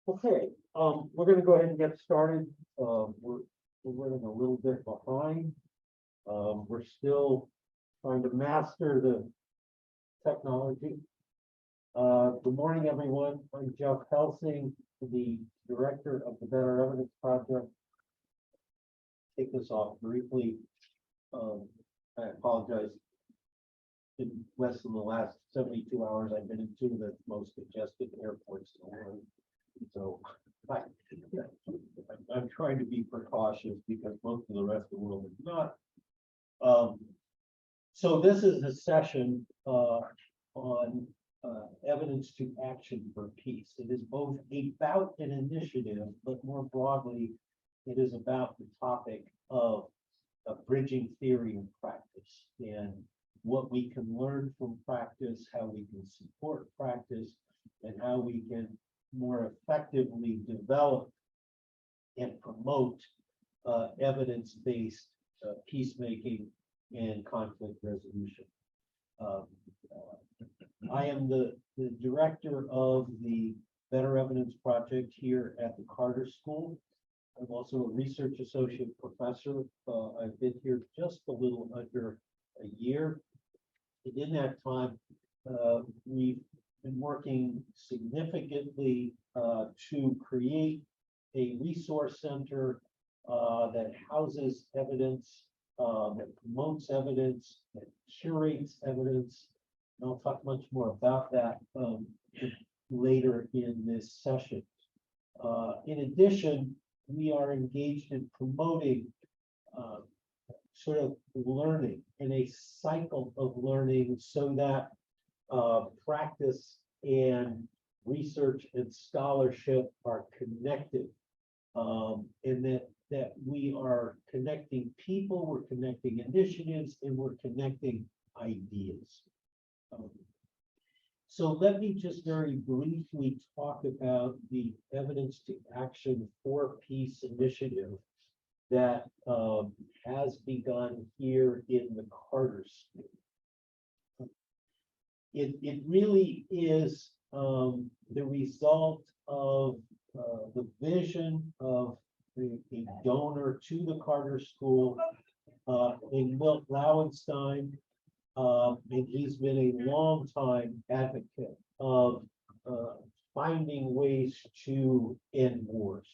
Okay, we're going to go ahead and get started. We're running a little bit behind. We're still trying to master the technology. Good morning, everyone. I'm Jeff Helsing, the director of the Better Evidence Project. Take this off briefly. I apologize. In less than the last 72 hours, I've been in two of the most congested airports in the world. So I'm trying to be precautious because most of the rest of the world is not. So this is a session on evidence to action for peace. It is both about an initiative, but more broadly, it is about the topic of bridging theory and practice and what we can learn from practice, how we can support practice, and how we can more effectively develop and promote evidence-based peacemaking and conflict resolution. I am the director of the Better Evidence Project here at the Carter School. I'm also a research associate professor. I've been here just a little under a year. And in that time, we've been working significantly to create a resource center that houses evidence, that promotes evidence, that curates evidence. And I'll talk much more about that later in this session. In addition, we are engaged in promoting sort of learning in a cycle of learning so that practice and research and scholarship are connected, and that we are connecting people, we're connecting initiatives, and we're connecting ideas. So let me just very briefly talk about the Evidence to Action for Peace initiative that has begun here in the Carter School. It really is the result of the vision of a donor to the Carter School, named Milt Lauenstein, and he's been a long time advocate of finding ways to end wars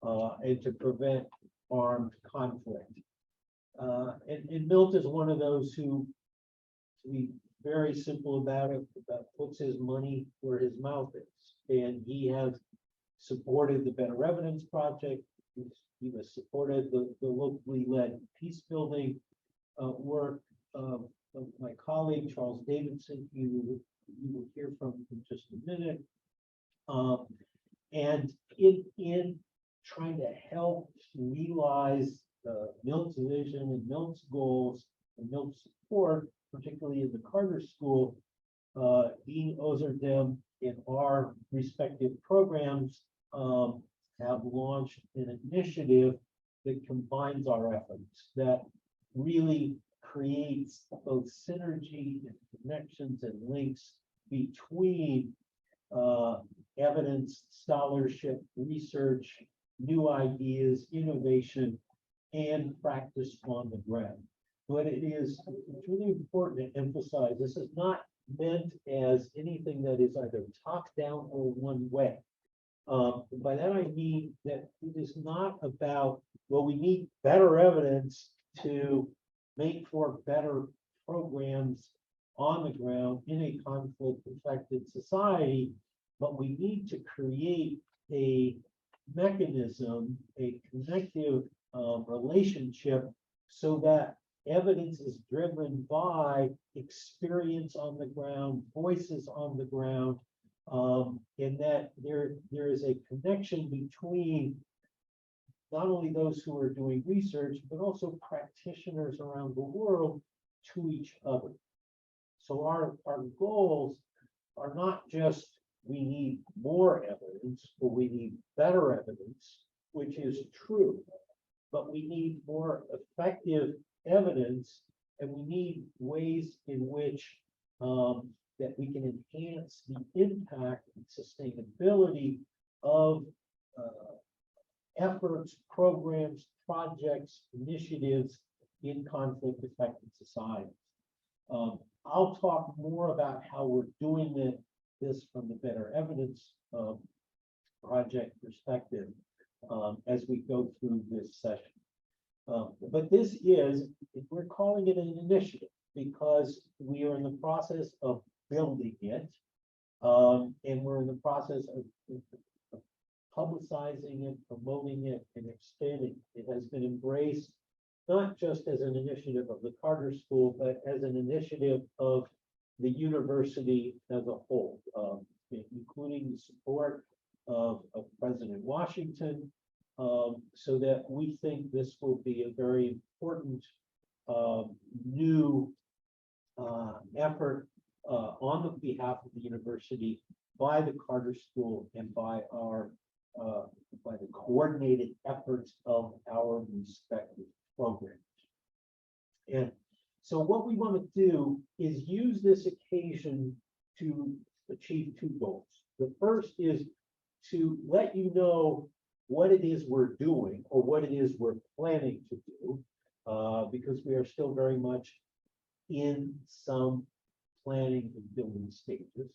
and to prevent armed conflict. And Milt is one of those who, to be very simple about it, puts his money where his mouth is. And he has supported the Better Evidence Project. He has supported the locally led peace building work of my colleague, Charles Davidson, you will hear from in just a minute. And in trying to help realize Milt's vision and Milt's goals and Milt's support, particularly in the Carter School, Dean Ozerdem and our respective programs have launched an initiative that combines our efforts, that really creates both synergy and connections and links between evidence, scholarship, research, new ideas, innovation, and practice on the ground. But it's really important to emphasize this is not meant as anything that is either top down or one way. By that I mean that it is not about, well, we need better evidence to make for better programs on the ground in a conflict-affected society, but we need to create a mechanism, a connective relationship so that evidence is driven by experience on the ground, voices on the ground, and that there is a connection between not only those who are doing research, but also practitioners around the world to each other. So our goals are not just we need more evidence, or we need better evidence, which is true, but we need more effective evidence, and we need ways in which that we can enhance the impact and sustainability of efforts, programs, projects, initiatives in conflict-affected societies. I'll talk more about how we're doing this from the Better Evidence project perspective as we go through this session. But this is, we're calling it an initiative because we are in the process of building it, and we're in the process of publicizing it, promoting it, and expanding. It has been embraced not just as an initiative of the Carter School, but as an initiative of the university as a whole, including the support of President Washington, so that we think this will be a very important new effort on the behalf of the university by the Carter School and by the coordinated efforts of our respective programs. And so what we want to do is use this occasion to achieve two goals. The first is to let you know what it is we're doing or what it is we're planning to do, because we are still very much in some planning and building stages.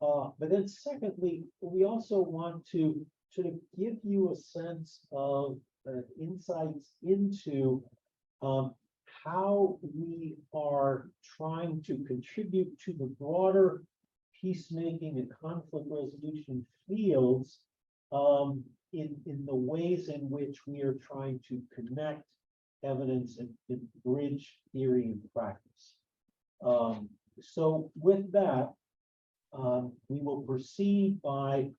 But then secondly, we also want to sort of give you a sense of insights into how we are trying to contribute to the broader peacemaking and conflict resolution fields in the ways in which we are trying to connect evidence and bridge theory and practice. So with that, we will proceed by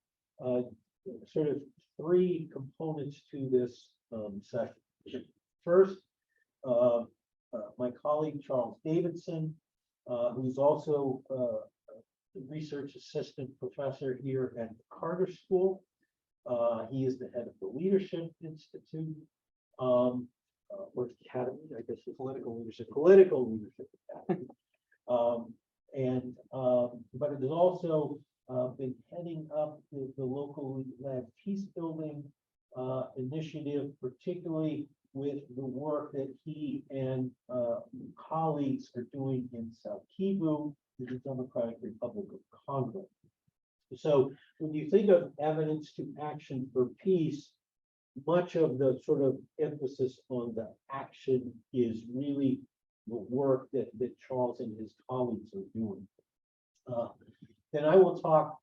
sort of three components to this session. First, my colleague Charles Davidson, who's also a research assistant professor here at the Carter School. He is the head of the Leadership Institute, or Academy, I guess it's Political Leadership Academy. But it has also been heading up the local led peacebuilding initiative, particularly with the work that he and colleagues are doing in South Kivu, the Democratic Republic of Congo. So when you think of evidence to action for peace, much of the sort of emphasis on the action is really the work that Charles and his colleagues are doing. Then I will talk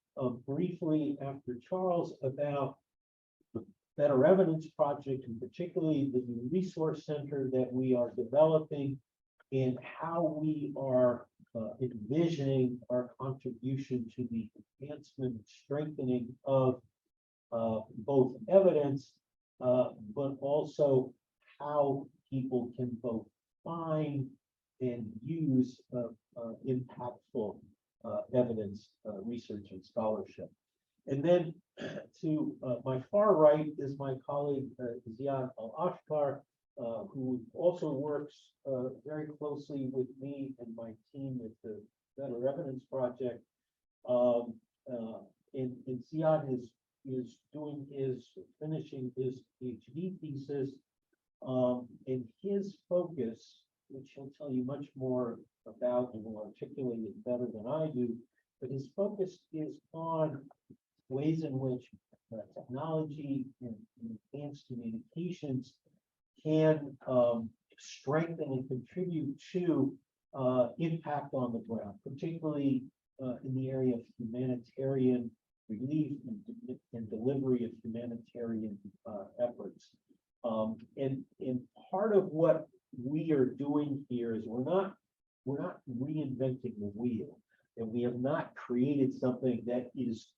briefly after Charles about the Better Evidence Project, and particularly the new resource center that we are developing and how we are envisioning our contribution to the advancement and strengthening of both evidence, but also how people can both find and use impactful evidence research and scholarship. And then to my far right is my colleague Ziad Al-Ashkar, who also works very closely with me and my team at the Better Evidence Project. And Ziad is finishing his PhD thesis, and his focus, which he'll tell you much more about and will articulate it better than I do, but his focus is on ways in which technology and enhanced communications can strengthen and contribute to impact on the ground, particularly in the area of humanitarian relief and delivery of humanitarian efforts. And part of what we are doing here is we're not reinventing the wheel, and we have not created something that is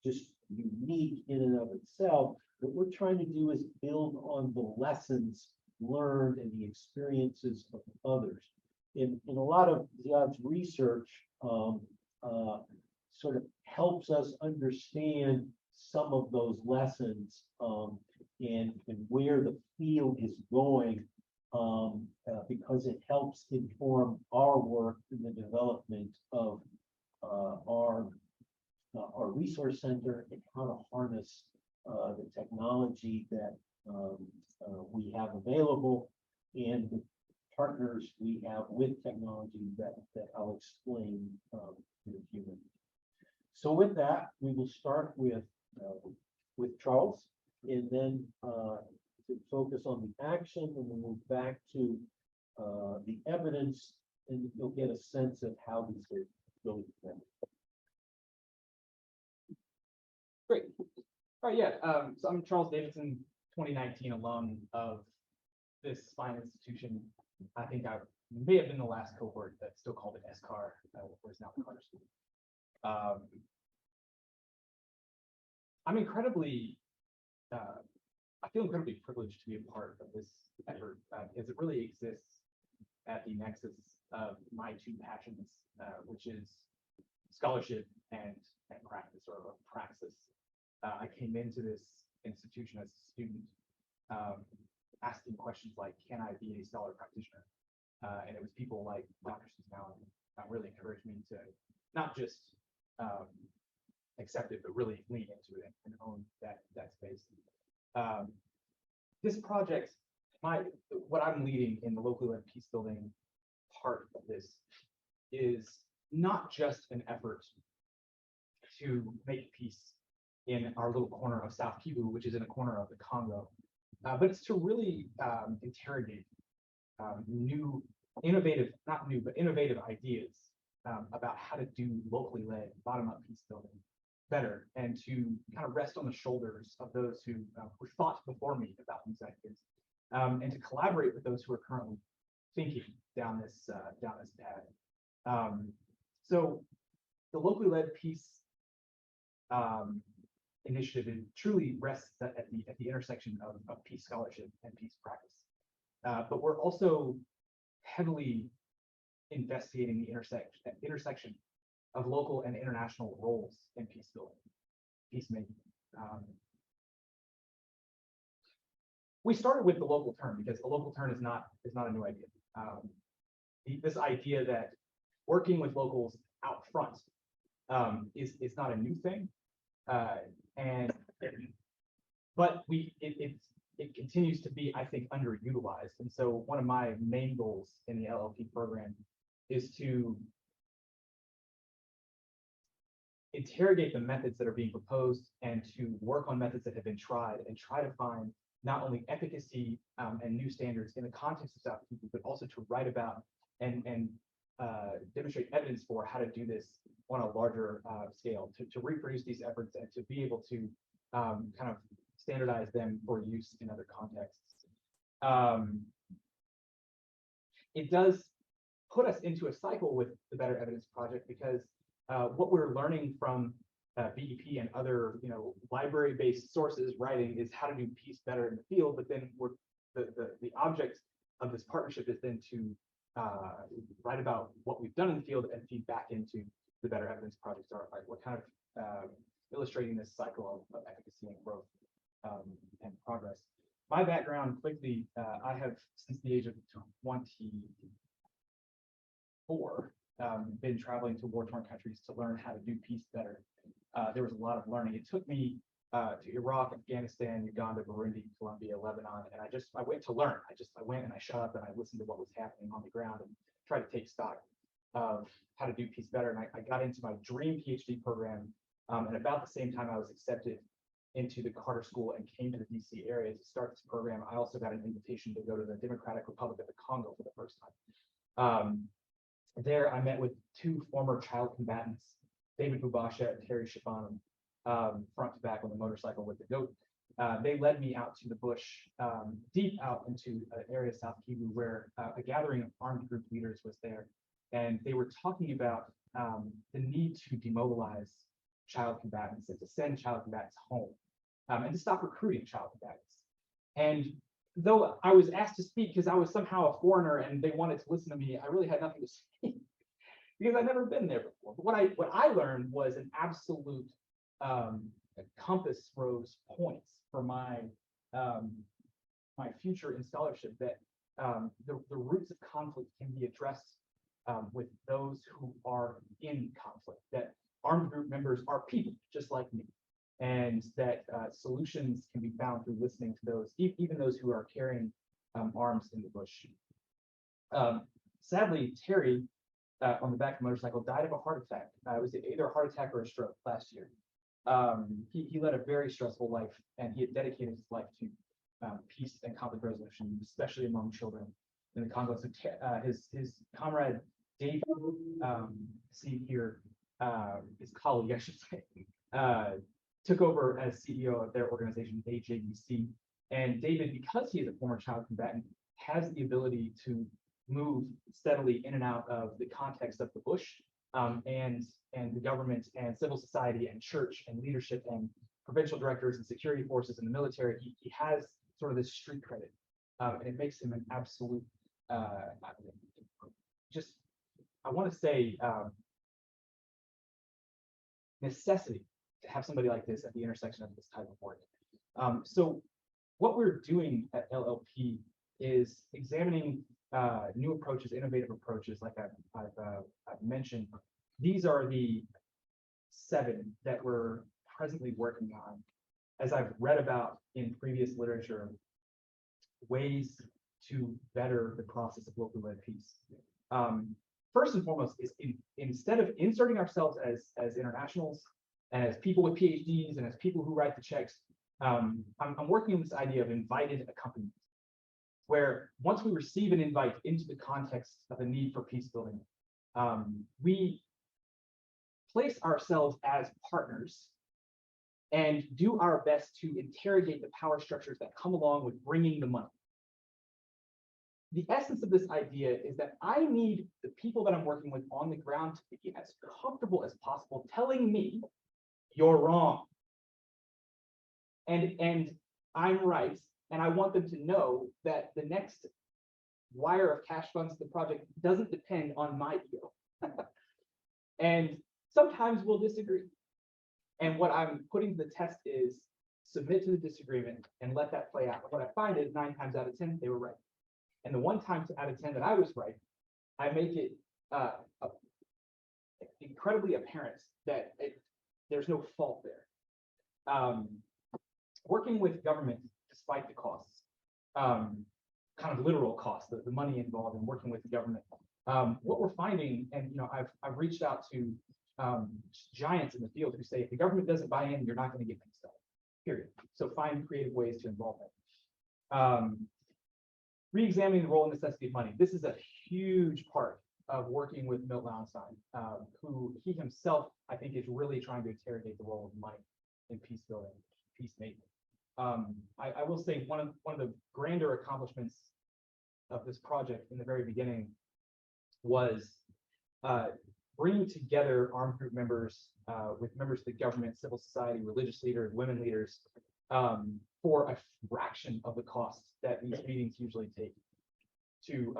just unique in and of itself. What we're trying to do is build on the lessons learned and the experiences of others. In a lot of Ziad's research, sort of helps us understand some of those lessons and where the field is going, because it helps inform our work in the development of our our resource center and how to harness the technology that we have available and the partners we have with technology that I'll explain in a few minutes. So with that, we will start with Charles, and then to focus on the action, and then move back to the evidence, and you'll get a sense of how these are going together. Great. All right, yeah. So I'm Charles Davidson, 2019 alum of this fine institution. I think I may have been the last cohort that still called it SCAR, or is now the Carter School. I'm incredibly, I feel incredibly privileged to be a part of this effort because it really exists at the nexus of my two passions, which is scholarship and practice, or praxis. I came into this institution as a student asking questions like, can I be a scholar practitioner? And it was people like Dr. Susan Allen that really encouraged me to not just accept it, but really lean into it and own that space. This project, what I'm leading in the locally led peace building part of this is not just an effort to make peace in our little corner of South Kivu, which is in a corner of the Congo, but it's to really interrogate innovative ideas about how to do locally led bottom-up peace building better, and to kind of rest on the shoulders of those who thought before me about these ideas, and to collaborate with those who are currently thinking down this path. So the locally led peace initiative truly rests at the intersection of peace scholarship and peace practice. But we're also heavily investigating the intersection of local and international roles in peace building, peacemaking. We started with the local term because the local term is not a new idea. This idea that working with locals out front is not a new thing, but it continues to be, I think, underutilized. And so one of my main goals in the LLP program is to interrogate the methods that are being proposed and to work on methods that have been tried and try to find not only efficacy and new standards in the context of South Kivu, but also to write about and demonstrate evidence for how to do this on a larger scale, to reproduce these efforts and to be able to kind of standardize them for use in other contexts. It does put us into a cycle with the Better Evidence Project because what we're learning from BEP and other, library-based sources writing is how to do peace better in the field. But then the object of this partnership is then to write about what we've done in the field and feed back into the Better Evidence Project. We're kind of illustrating this cycle of efficacy and growth and progress. My background, quickly, I have since the age of 24 been traveling to war-torn countries to learn how to do peace better. There was a lot of learning. It took me to Iraq, Afghanistan, Uganda, Burundi, Colombia, Lebanon, and I went to learn. I went and I shut up and I listened to what was happening on the ground and tried to take stock of how to do peace better. And I got into my dream PhD program, and about the same time I was accepted into the Carter School and came to the DC area to start this program. I also got an invitation to go to the Democratic Republic of the Congo for the first time. There I met with two former child combatants, David Bubasha and Terry Shabanam, front to back on the motorcycle with the goat. They led me out to the bush, deep out into an area of South Kivu where a gathering of armed group leaders was there. And they were talking about the need to demobilize child combatants and to send child combatants home and to stop recruiting child combatants. And though I was asked to speak because I was somehow a foreigner and they wanted to listen to me, I really had nothing to say because I'd never been there before. But what I learned was an absolute compass rose points for my my future in scholarship, that the roots of conflict can be addressed with those who are in conflict, that armed group members are people just like me, and that solutions can be found through listening to those, even those who are carrying arms in the bush. Sadly, Terry on the back of a motorcycle died of a heart attack. It was either a heart attack or a stroke last year. He led a very stressful life, and he had dedicated his life to peace and conflict resolution, especially among children in the Congo. So his comrade David, see here, his colleague, I should say, took over as CEO of their organization, AJBC. And David, because he is a former child combatant, has the ability to move steadily in and out of the context of the bush, and the government and civil society and church and leadership and provincial directors and security forces and the military. He has sort of this street credit, and it makes him an absolute, just, I want to say, necessity to have somebody like this at the intersection of this type of work. So what we're doing at LLP is examining new approaches, innovative approaches, like I've mentioned. These are the 7 that we're presently working on. As I've read about in previous literature, ways to better the process of locally led peace. First and foremost is instead of inserting ourselves as internationals and as people with PhDs and as people who write the checks, I'm working on this idea of invited accompaniment, where once we receive an invite into the context of the need for peace building, we place ourselves as partners and do our best to interrogate the power structures that come along with bringing the money. The essence of this idea is that I need the people that I'm working with on the ground to be as comfortable as possible telling me you're wrong and I'm right, and I want them to know that the next wire of cash funds to the project doesn't depend on my ego. And sometimes we'll disagree. And what I'm putting to the test is submit to the disagreement and let that play out. What I find is 9 times out of 10, they were right. And the 1 time out of 10 that I was right, I make it incredibly apparent that there's no fault there. Working with government, despite the costs, kind of literal costs, the money involved in working with the government, what we're finding, and I've reached out to giants in the field who say if the government doesn't buy in, you're not going to get things done. Period. So find creative ways to involve them. Re-examining the role and necessity of money. This is a huge part of working with Milt Lowenstein, who he himself, I think, is really trying to interrogate the role of money in peace building, peacemaking. I will say one of the grander accomplishments of this project in the very beginning was bringing together armed group members with members of the government, civil society, religious leaders, women leaders, for a fraction of the cost that these meetings usually take to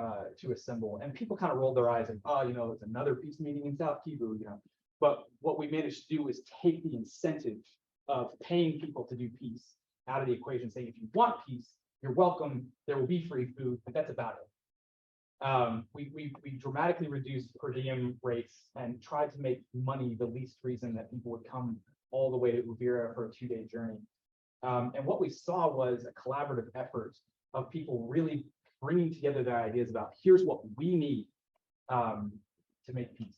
assemble. And people kind of rolled their eyes and, it's another peace meeting in South Kivu, But what we managed to do is take the incentive of paying people to do peace out of the equation, saying if you want peace, you're welcome, there will be free food, but that's about it. We dramatically reduced per diem rates and tried to make money the least reason that people would come all the way to Uvira for a 2-day journey. And what we saw was a collaborative effort of people really bringing together their ideas about here's what we need to make peace.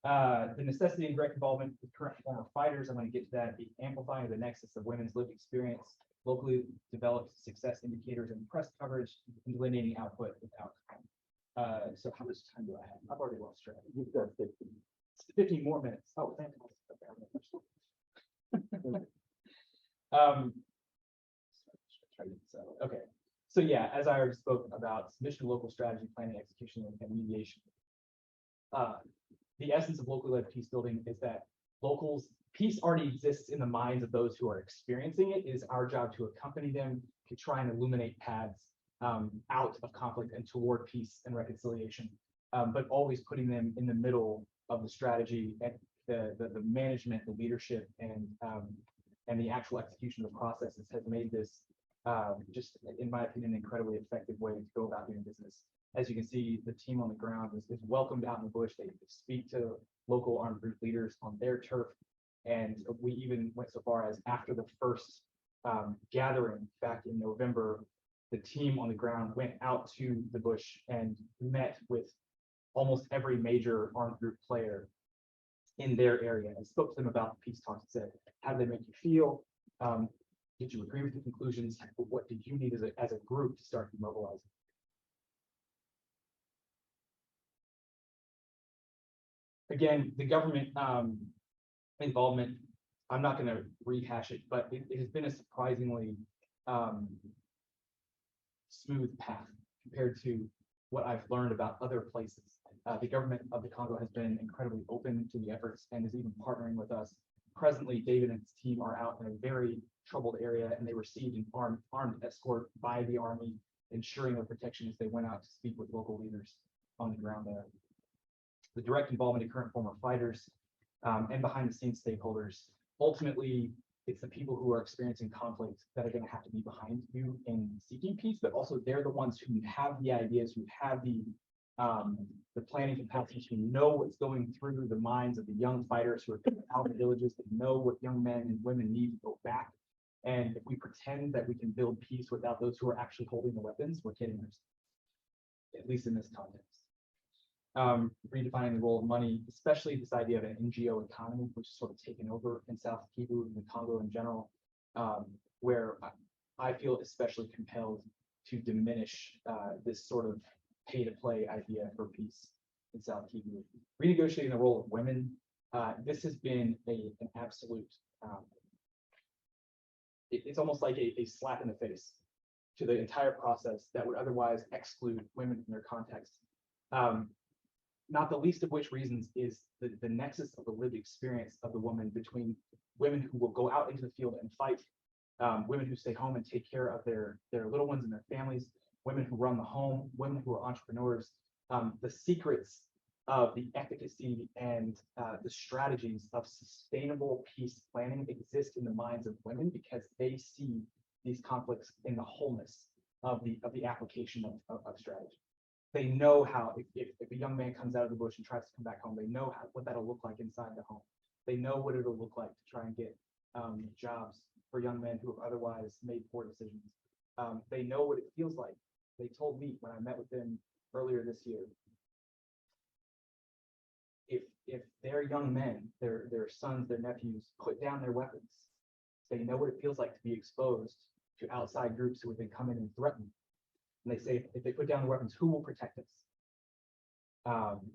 The necessity and direct involvement with current former fighters, I'm going to get to that, the amplifying of the nexus of women's lived experience, locally developed success indicators and press coverage, and delineating output with outcome. So how much time do I have? I've already lost track. You've got 15 more minutes. Oh, fantastic. Okay. So yeah, as I already spoke about submission, local strategy, planning, execution, and mediation. The essence of locally led peace building is that peace already exists in the minds of those who are experiencing it. It is our job to accompany them, to try and illuminate paths out of conflict and toward peace and reconciliation, but always putting them in the middle of the strategy and the management, the leadership, and the actual execution of the processes has made this just, in my opinion, an incredibly effective way to go about doing business. As you can see, the team on the ground is welcomed out in the bush. They speak to local armed group leaders on their turf. And we even went so far as after the first gathering back in November, the team on the ground went out to the bush and met with almost every major armed group player in their area and spoke to them about the peace talks and said, how do they make you feel? Did you agree with the conclusions? What did you need as a group to start demobilizing? Again, the government involvement, I'm not going to rehash it, but it has been a surprisingly smooth path compared to what I've learned about other places. The government of the Congo has been incredibly open to the efforts and is even partnering with us. Presently, David and his team are out in a very troubled area, and they received an armed escort by the army, ensuring their protection as they went out to speak with local leaders on the ground there. The direct involvement of current former fighters and behind the scenes stakeholders. Ultimately, it's the people who are experiencing conflict that are going to have to be behind you in seeking peace, but also they're the ones who have the ideas, who have the planning capacity, who know what's going through the minds of the young fighters who are out in the villages, that know what young men and women need to go back. And if we pretend that we can build peace without those who are actually holding the weapons, we're kidding ourselves, at least in this context. Redefining the role of money, especially this idea of an NGO economy, which is sort of taken over in South Kivu and the Congo in general, where I feel especially compelled to diminish this sort of pay-to-play idea for peace in South Kivu. Renegotiating the role of women, this has been an absolute, it's almost like a slap in the face to the entire process that would otherwise exclude women from their context. Not the least of which reasons is the nexus of the lived experience of the woman between women who will go out into the field and fight, women who stay home and take care of their little ones and their families, women who run the home, women who are entrepreneurs. The secrets of the efficacy and the strategies of sustainable peace planning exist in the minds of women because they see these conflicts in the wholeness of the application of strategy. They know how, if a young man comes out of the bush and tries to come back home, they know what that'll look like inside the home. They know what it'll look like to try and get jobs for young men who have otherwise made poor decisions. They know what it feels like. They told me when I met with them earlier this year, if their young men, their sons, their nephews, put down their weapons, they know what it feels like to be exposed to outside groups who would then come in and threaten. And they say, if they put down the weapons, who will protect us?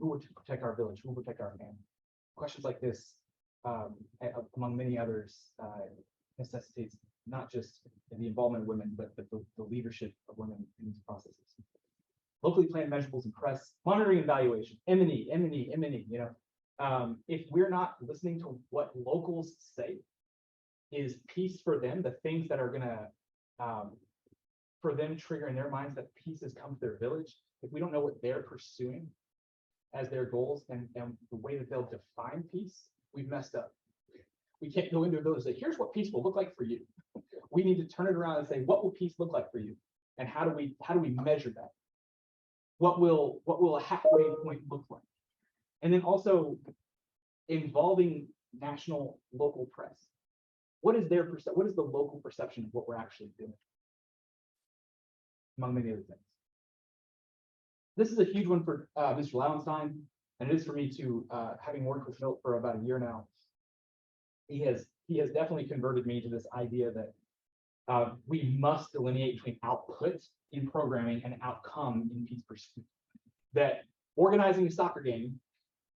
Who will protect our village? Who will protect our family? Questions like this, among many others, necessitates not just the involvement of women, but the leadership of women in these processes. Locally planned measurables and press, monitoring and evaluation, M&E, you know. If we're not listening to what locals say is peace for them, the things that are gonna, for them trigger in their minds that peace has come to their village, if we don't know what they're pursuing as their goals and the way that they'll define peace, we've messed up. We can't go into a village and say, here's what peace will look like for you. We need to turn it around and say, what will peace look like for you? And how do we measure that? What will a halfway point look like? And then also involving local press. What is the local perception of what we're actually doing? Among many other things. This is a huge one for Mr. Lauenstein, and it is for me too, having worked with Milt for about a year now. He has definitely converted me to this idea that we must delineate between output in programming and outcome in peace pursuit. That organizing a soccer game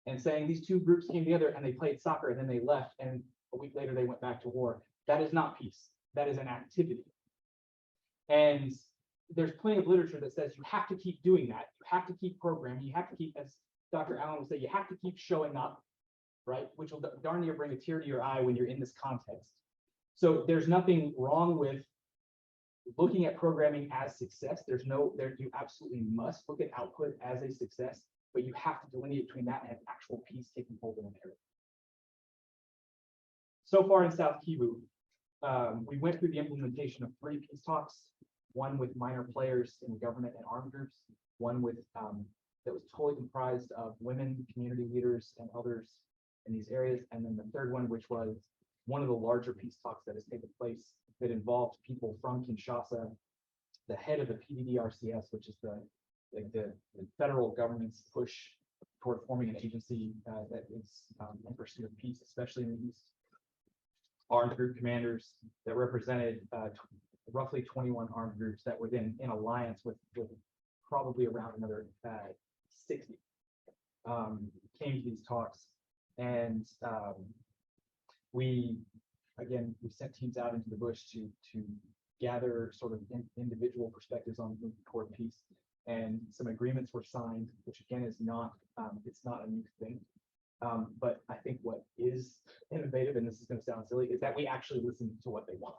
and saying these two groups came together and they played soccer and then they left and a week later they went back to war, that is not peace. That is an activity. And there's plenty of literature that says you have to keep doing that. You have to keep programming. You have to keep, as Dr. Allen would say, you have to keep showing up, right? Which will darn near bring a tear to your eye when you're in this context. So there's nothing wrong with looking at programming as success. You absolutely must look at output as a success, but you have to delineate between that and actual peace taking hold in an area. So far in South Kivu, we went through the implementation of 3 peace talks, one with minor players in government and armed groups, one with that was totally comprised of women, community leaders, and others in these areas, and then the third one, which was one of the larger peace talks that has taken place that involved people from Kinshasa, the head of the PDDRCS, which is the federal government's push toward forming an agency that is in pursuit of peace, especially in the East. Armed group commanders that represented roughly 21 armed groups that were then in alliance with probably around another 60 came to these talks, and we sent teams out into the bush to gather sort of individual perspectives on moving toward peace, and some agreements were signed, which again is not it's not a new thing. But I think what is innovative, and this is going to sound silly, is that we actually listened to what they want.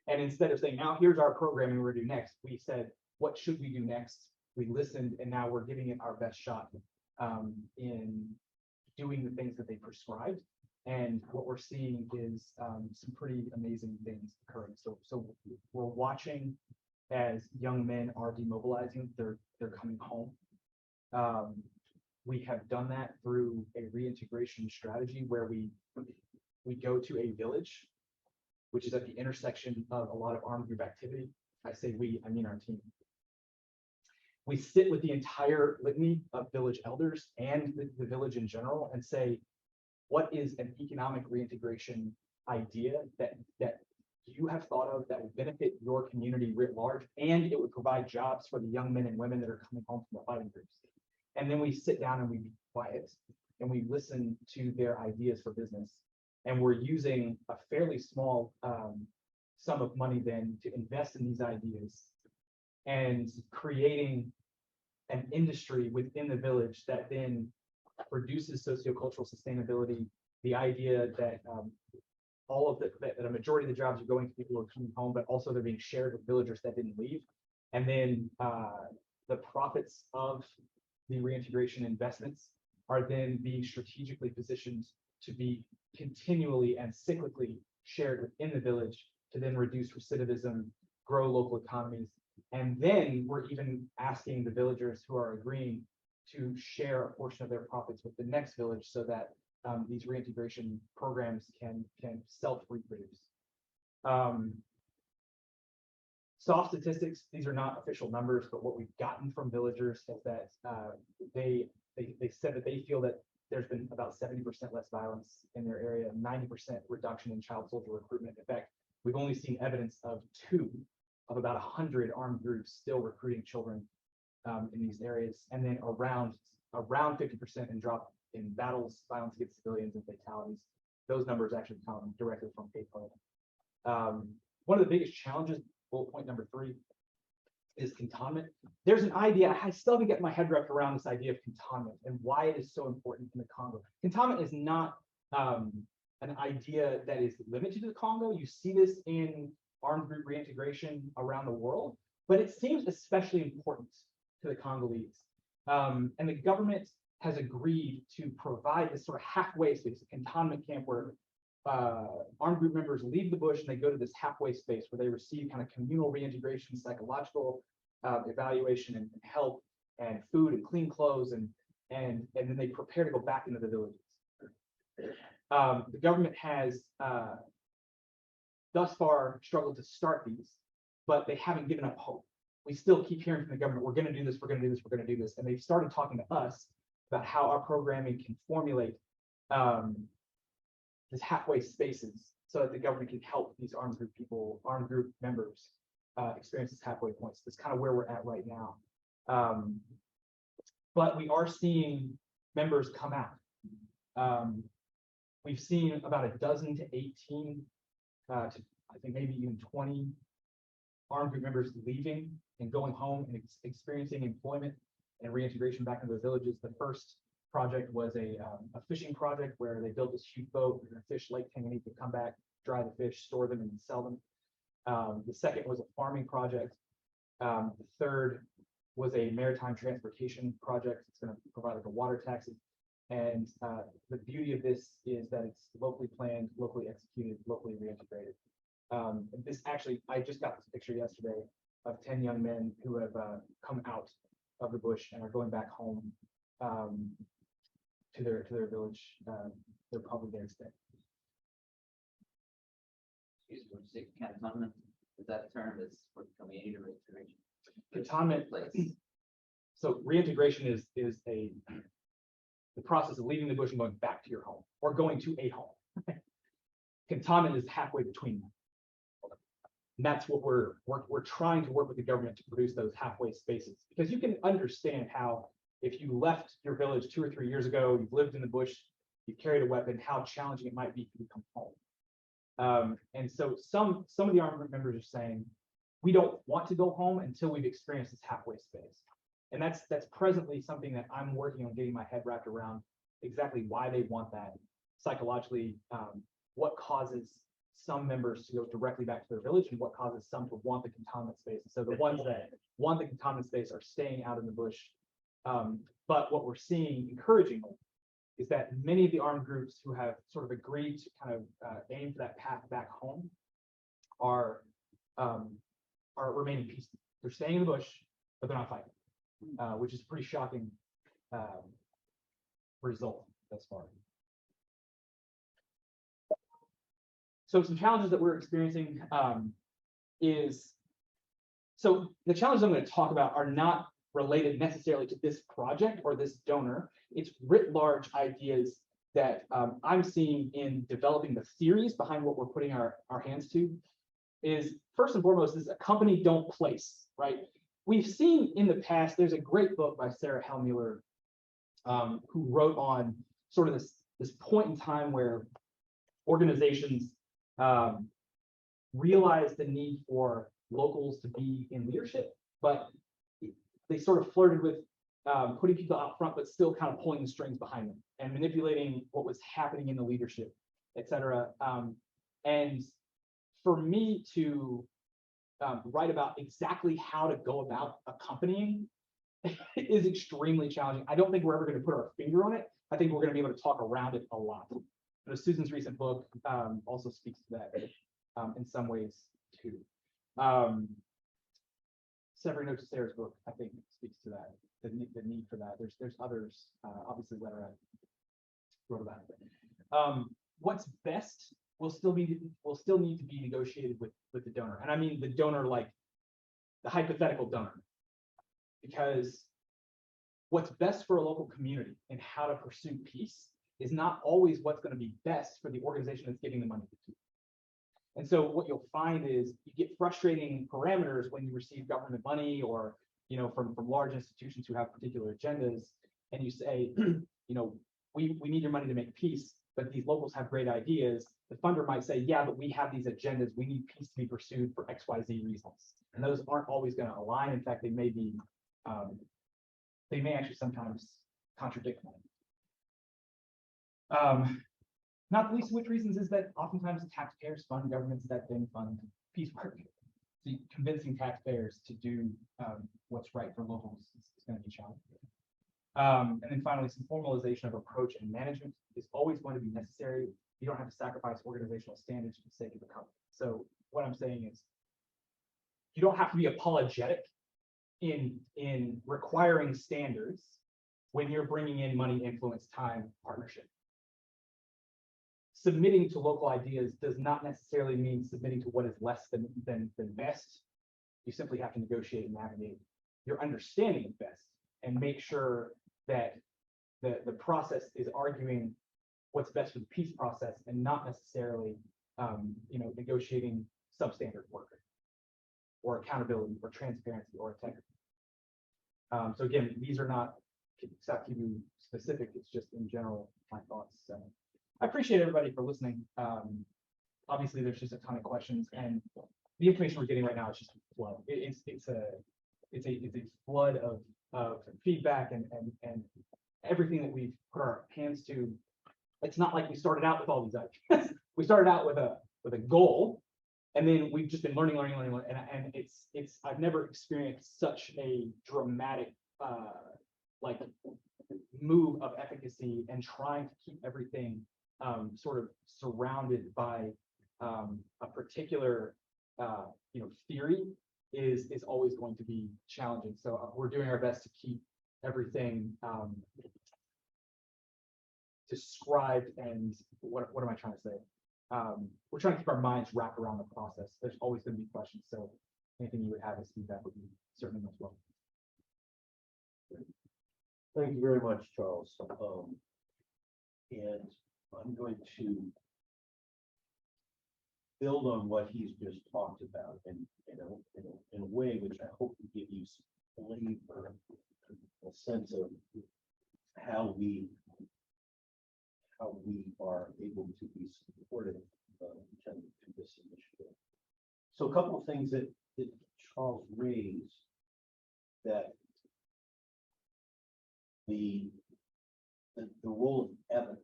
And instead of saying, now here's our programming we're going to do next, we said, what should we do next? We listened, and now we're giving it our best shot in doing the things that they prescribed. And what we're seeing is some pretty amazing things occurring. So we're watching as young men are demobilizing, they're coming home. We have done that through a reintegration strategy where we go to a village, which is at the intersection of a lot of armed group activity. I say we, I mean our team. We sit with the entire litany of village elders and the village in general and say, what is an economic reintegration idea that you have thought of that would benefit your community writ large, and it would provide jobs for the young men and women that are coming home from the fighting groups? And then we sit down and we be quiet and we listen to their ideas for business. And we're using a fairly small sum of money then to invest in these ideas and creating an industry within the village that then produces sociocultural sustainability. The idea that all of that a majority of the jobs are going to people who are coming home, but also they're being shared with villagers that didn't leave. And then the profits of the reintegration investments are then being strategically positioned to be continually and cyclically shared within the village to then reduce recidivism, grow local economies. And then we're even asking the villagers who are agreeing to share a portion of their profits with the next village so that these reintegration programs can self-reproduce. Soft statistics, these are not official numbers, but what we've gotten from villagers is that they said that they feel that there's been about 70% less violence in their area, 90% reduction in child soldier recruitment. In fact, we've only seen evidence of 2 of about 100 armed groups still recruiting children in these areas, and then around 50% in drop in battles, violence against civilians, and fatalities. Those numbers actually come directly from PayPal. One of the biggest challenges, bullet point number 3, is cantonment. There's an idea, I still haven't get my head wrapped around this idea of cantonment and why it is so important in the Congo. Cantonment is not an idea that is limited to the Congo. You see this in armed group reintegration around the world, but it seems especially important to the Congolese. And the government has agreed to provide this sort of halfway space, a cantonment camp where armed group members leave the bush and they go to this halfway space where they receive kind of communal reintegration, psychological evaluation and help and food and clean clothes, and then they prepare to go back into the villages. The government has thus far struggled to start these, but they haven't given up hope. We still keep hearing from the government, we're going to do this, we're going to do this, we're going to do this. And they've started talking to us about how our programming can formulate these halfway spaces so that the government can help these armed group people, armed group members experience these halfway points. That's kind of where we're at right now. But we are seeing members come out. We've seen about a dozen to 18 to I think maybe even 20 armed group members leaving and going home and experiencing employment and reintegration back into the villages. The first project was a fishing project where they built this huge boat, a fish Lake Tanganyika, come back, dry the fish, store them, and sell them. The second was a farming project. The third was a maritime transportation project. It's going to provide like a water taxi. And the beauty of this is that it's locally planned, locally executed, locally reintegrated. This actually, I just got this picture yesterday of 10 young men who have come out of the bush and are going back home to their village. They're probably there to stay. Excuse me, say cantonment, is that term is for community reintegration? Cantonment. Place. So reintegration is the process of leaving the bush and going back to your home or going to a home. Cantonment is halfway between them. And that's what we're trying to work with the government to produce those halfway spaces, because you can understand how if you left your village 2 or 3 years ago, you've lived in the bush, you've carried a weapon, how challenging it might be to come home. And so some of the armed group members are saying, we don't want to go home until we've experienced this halfway space. And that's presently something that I'm working on getting my head wrapped around, exactly why they want that psychologically, what causes some members to go directly back to their village and what causes some to want the cantonment space. So the ones that want the cantonment space are staying out in the bush. But what we're seeing encouragingly is that many of the armed groups who have sort of agreed to kind of aim for that path back home are remaining peaceful. They're staying in the bush, but they're not fighting, which is a pretty shocking result thus far. So some challenges that we're experiencing so the challenges I'm going to talk about are not related necessarily to this project or this donor. It's writ large ideas that I'm seeing in developing the theories behind what we're putting our hands to. Is first and foremost is a company don't place, right? We've seen in the past, there's a great book by Sarah Hellmuller who wrote on sort of this point in time where organizations realized the need for locals to be in leadership, but they sort of flirted with putting people out front, but still kind of pulling the strings behind them and manipulating what was happening in the leadership, et cetera. And for me to write about exactly how to go about accompanying is extremely challenging. I don't think we're ever going to put our finger on it. I think we're going to be able to talk around it a lot. But Susan's recent book also speaks to that in some ways too. Severino Sarah's book, I think, speaks to that, the need for that. There's others, obviously, Letter wrote about it. What's best will still need to be negotiated with the donor, and I mean the donor, like the hypothetical donor, because what's best for a local community and how to pursue peace is not always what's going to be best for the organization that's giving the money to. And so what you'll find is you get frustrating parameters when you receive government money or, from large institutions who have particular agendas, and you say, we need your money to make peace, but these locals have great ideas. The funder might say, yeah, but we have these agendas. We need peace to be pursued for XYZ reasons. And those aren't always going to align. In fact, they may actually sometimes contradict one. Not the least of which reasons is that oftentimes taxpayers fund governments that then fund peace work. So convincing taxpayers to do what's right for locals is going to be challenging. And then finally, some formalization of approach and management is always going to be necessary. You don't have to sacrifice organizational standards for the sake of the company. So what I'm saying is, you don't have to be apologetic in requiring standards when you're bringing in money, influence, time, partnership. Submitting to local ideas does not necessarily mean submitting to what is less than best. You simply have to negotiate and navigate your understanding of best and make sure that the process is arguing what's best for the peace process and not necessarily negotiating substandard work or accountability or transparency or integrity. So again, these are not Sakibu specific, it's just in general my thoughts. So I appreciate everybody for listening. Obviously, there's just a ton of questions, and the information we're getting right now is just a flood. It's a flood of feedback and everything that we've put our hands to. It's not like we started out with all these ideas. We started out with a goal, and then we've just been learning, and it's I've never experienced such a dramatic move of efficacy and trying to keep everything sort of surrounded by a particular theory is always going to be challenging. So we're doing our best to keep everything described and what am I trying to say? We're trying to keep our minds wrapped around the process. There's always going to be questions. So anything you would have as feedback would be certainly most welcome. Thank you very much, Charles. And I'm going to build on what he's just talked about and, in a way which I hope to give you some flavor, a sense of how we are able to be supportive to this initiative. So a couple of things that Charles raised, that the role of evidence,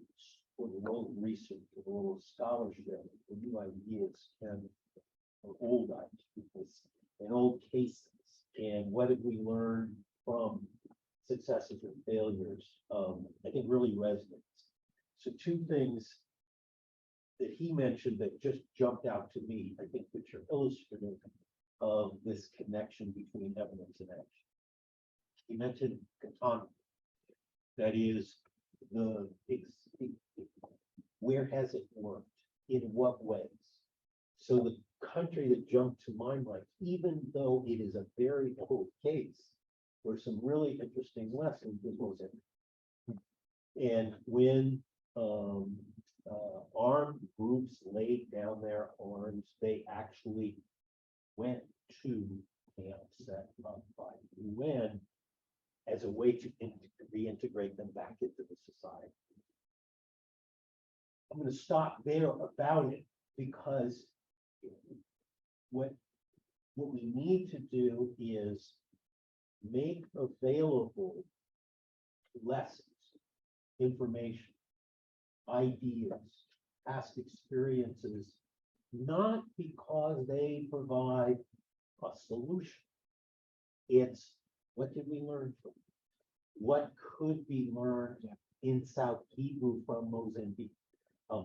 or the role of research, or the role of scholarship, or new ideas, or old ideas, and old cases, and what did we learn from successes or failures, I think really resonates. So two things that he mentioned that just jumped out to me, I think, which are illustrative of this connection between evidence and action. He mentioned autonomy. That is, where has it worked? In what ways? So the country that jumped to my mind, even though it is a very old case, were some really interesting lessons in Mozambique. And when armed groups laid down their arms, they actually went to camps set up by the UN as a way to reintegrate them back into the society. I'm going to stop there about it, because what we need to do is make available lessons, information, ideas, past experiences, not because they provide a solution. It's, what did we learn from it? What could be learned in South Kivu from Mozambique?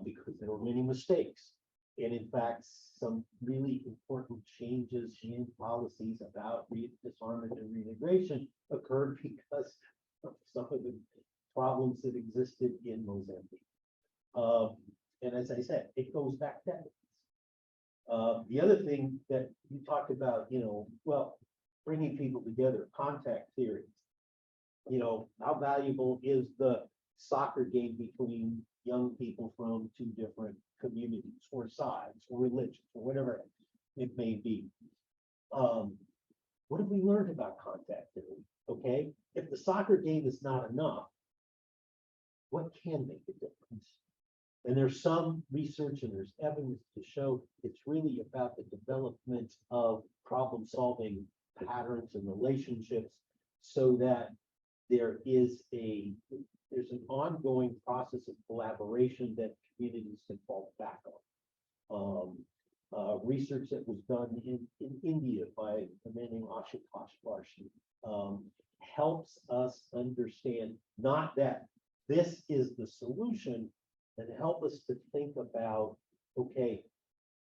Because there were many mistakes. And in fact, some really important changes in policies about disarmament and reintegration occurred because of some of the problems that existed in Mozambique. And as I said, it goes back decades. The other thing that you talked about, well, bringing people together, contact theory. How valuable is the soccer game between young people from two different communities or sides or religions or whatever it may be? What have we learned about contact theory? Okay, if the soccer game is not enough, what can make a difference? And there's some research and there's evidence to show it's really about the development of problem-solving patterns and relationships, so that there's an ongoing process of collaboration that communities can fall back on. Research that was done in India by a man named Ashutosh Varshi helps us understand not that this is the solution, and help us to think about, okay,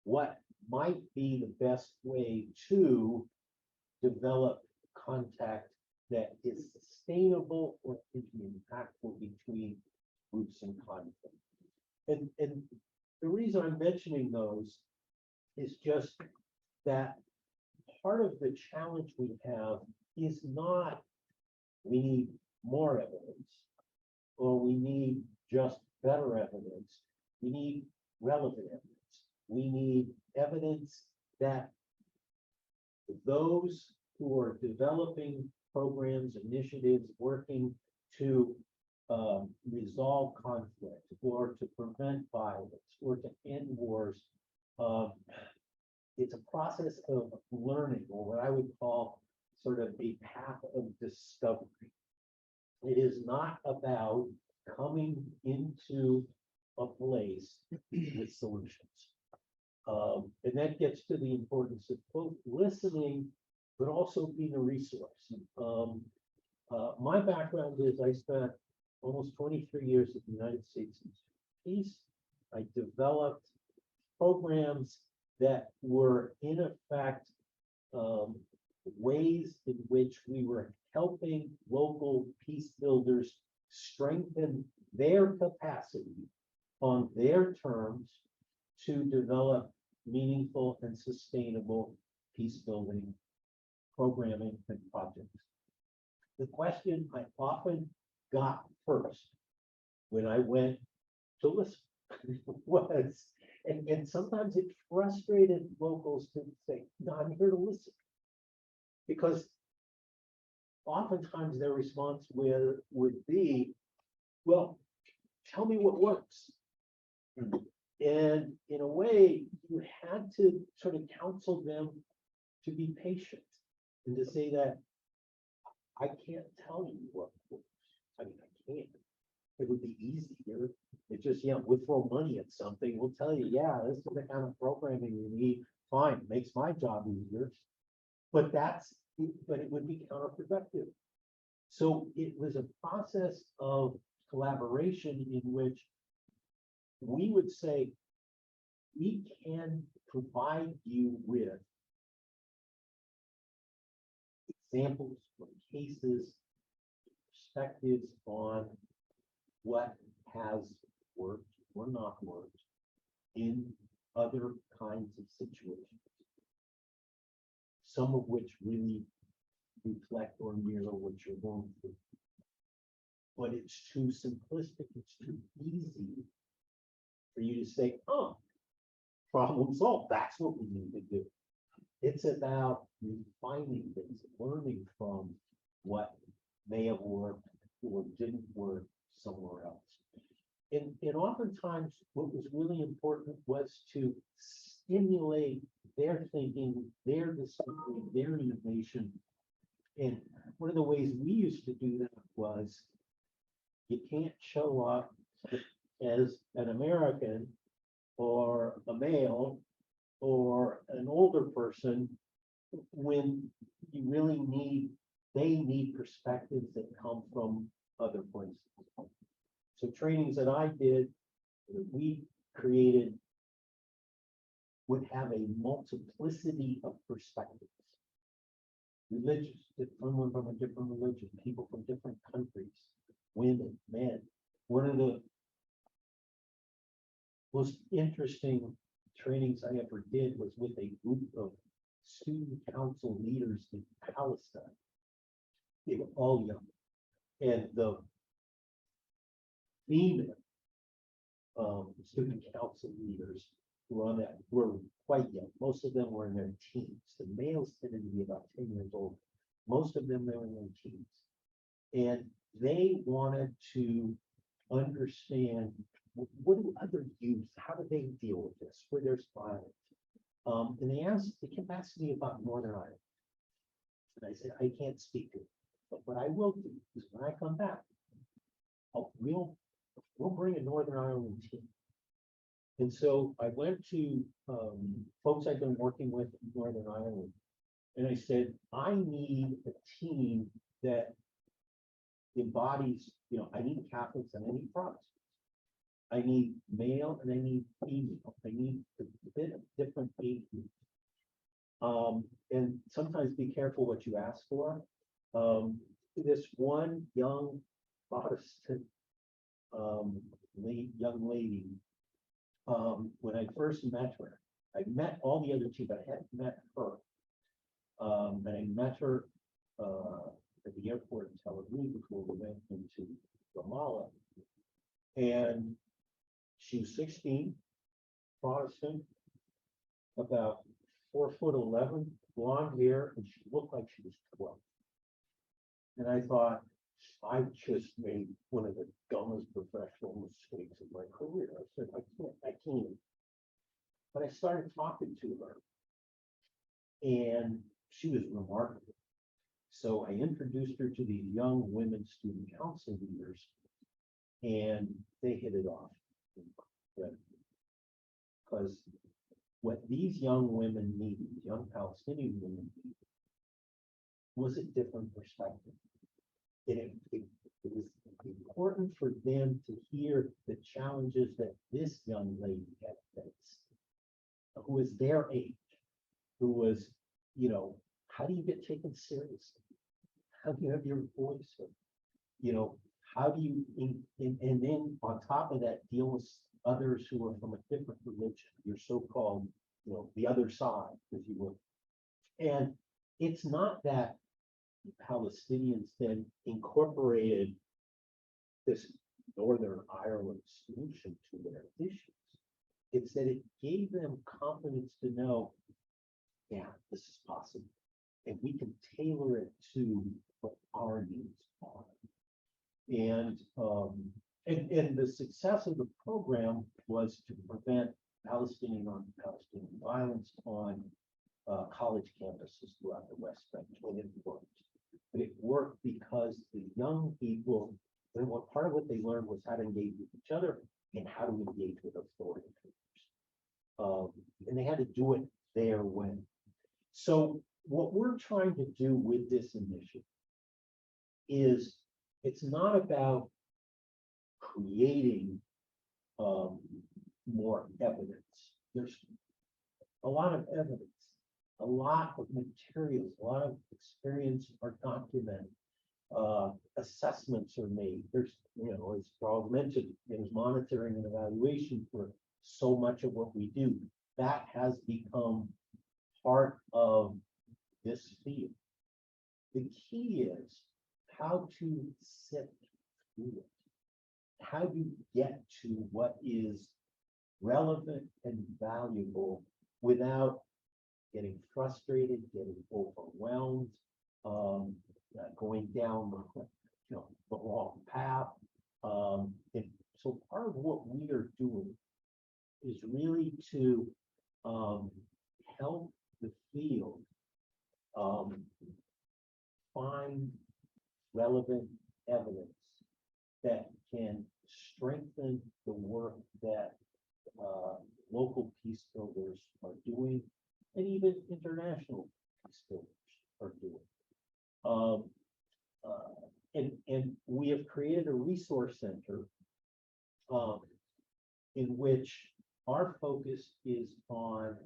what might be the best way to develop contact that is sustainable or is impactful between groups in conflict. And the reason I'm mentioning those is just that part of the challenge we have is not we need more evidence or we need just better evidence. We need relevant evidence. We need evidence that those who are developing programs, initiatives, working to resolve conflict or to prevent violence or to end wars, it's a process of learning, or what I would call sort of a path of discovery. It is not about coming into a place with solutions. And that gets to the importance of both listening, but also being a resource. My background is I spent almost 23 years at the United States Institute of Peace. I developed programs that were in effect ways in which we were helping local peace builders strengthen their capacity on their terms to develop meaningful and sustainable peace building programming and projects. The question I often got first when I went to listen was, and sometimes it frustrated locals to say, no, I'm here to listen. Because oftentimes their response would be, well, tell me what works. And in a way, you had to sort of counsel them to be patient and to say that I can't tell you what works. I mean, I can't. It would be easier. It's just, yeah, we'll throw money at something. We'll tell you, yeah, this is the kind of programming you need. Fine, makes my job easier. But it would be counterproductive. So it was a process of collaboration in which we would say, we can provide you with examples or cases, perspectives on what has worked or not worked in other kinds of situations. Some of which really reflect or mirror what you're going through. But it's too simplistic, it's too easy for you to say, oh, problem solved, that's what we need to do. It's about refining things, learning from what may have worked or didn't work somewhere else. And oftentimes what was really important was to stimulate their thinking, their discovery, their innovation. And one of the ways we used to do that was, you can't show up as an American or a male or an older person when you really they need perspectives that come from other places. So trainings that I did, we created, would have a multiplicity of perspectives. Religious, someone from a different religion, people from different countries, women, men. One of the most interesting trainings I ever did was with a group of student council leaders in Palestine. They were all young. And the female student council leaders who were on that were quite young. Most of them were in their teens. The males tended to be about 10 years old. Most of them, they were in their teens. And they wanted to understand, what do other youth, how do they deal with this, where there's violence? And they kept asking me about Northern Ireland. And I said, I can't speak to it. But what I will do is when I come back, we'll bring a Northern Ireland team. And so I went to folks I've been working with in Northern Ireland, and I said, I need a team that embodies, I need Catholics and I need Protestants. I need male and I need female. I need a bit of different age groups. And sometimes be careful what you ask for. This one young Protestant young lady, when I first met her, I met all the other two, but I hadn't met her. And I met her at the airport in Tel Aviv before we went into Ramallah. And she was 16, Protestant, about 4'11", blonde hair, and she looked like she was 12. And I thought, I just made one of the dumbest professional mistakes of my career. I said, I can't. But I started talking to her, and she was remarkable. So I introduced her to these young women student council leaders, and they hit it off. Because what these young women needed, young Palestinian women needed, was a different perspective. It was important for them to hear the challenges that this young lady had faced, who was their age, who was you know, how do you get taken seriously? How do you have your voice heard? You know, how do you, and then on top of that, deal with others who are from a different religion, your so-called, you know, the other side, if you will. And it's not that Palestinians then incorporated this Northern Ireland solution to their issues. It's that it gave them confidence to know, yeah, this is possible. And we can tailor it to what our needs are. And the success of the program was to prevent Palestinian on Palestinian violence on college campuses throughout the West Bank, and it worked. But it worked because the young people, and what part of what they learned was how to engage with each other and how to engage with authority figures. And they had to do it their way. So what we're trying to do with this initiative is it's not about creating more evidence. There's a lot of evidence, a lot of materials, a lot of experience are documented. Assessments are made. There's, you know, as Charles mentioned, there's monitoring and evaluation for so much of what we do. That has become part of this field. The key is how to sift through it. How do you get to what is relevant and valuable without getting frustrated, getting overwhelmed, going down the wrong path. And so part of what we are doing is really to help the field find relevant evidence that can strengthen the work that local peace builders are doing, and even international peace builders are doing. And we have created a resource center in which our focus is on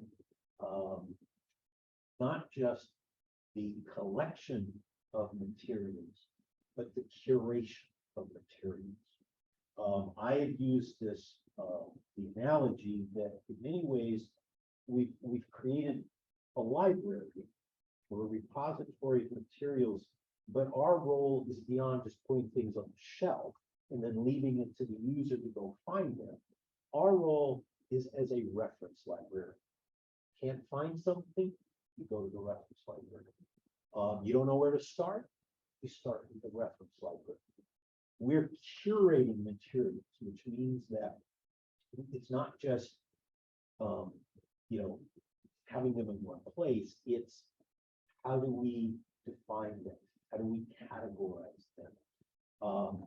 not just the collection of materials, but the curation of materials. I have used this the analogy that in many ways we've created a library or a repository of materials, but our role is beyond just putting things on the shelf and then leaving it to the user to go find them. Our role is as a reference library. Can't find something, you go to the reference library. You don't know where to start, you start with the reference library. We're curating materials, which means that it's not just having them in one place. It's how do we define them? How do we categorize them?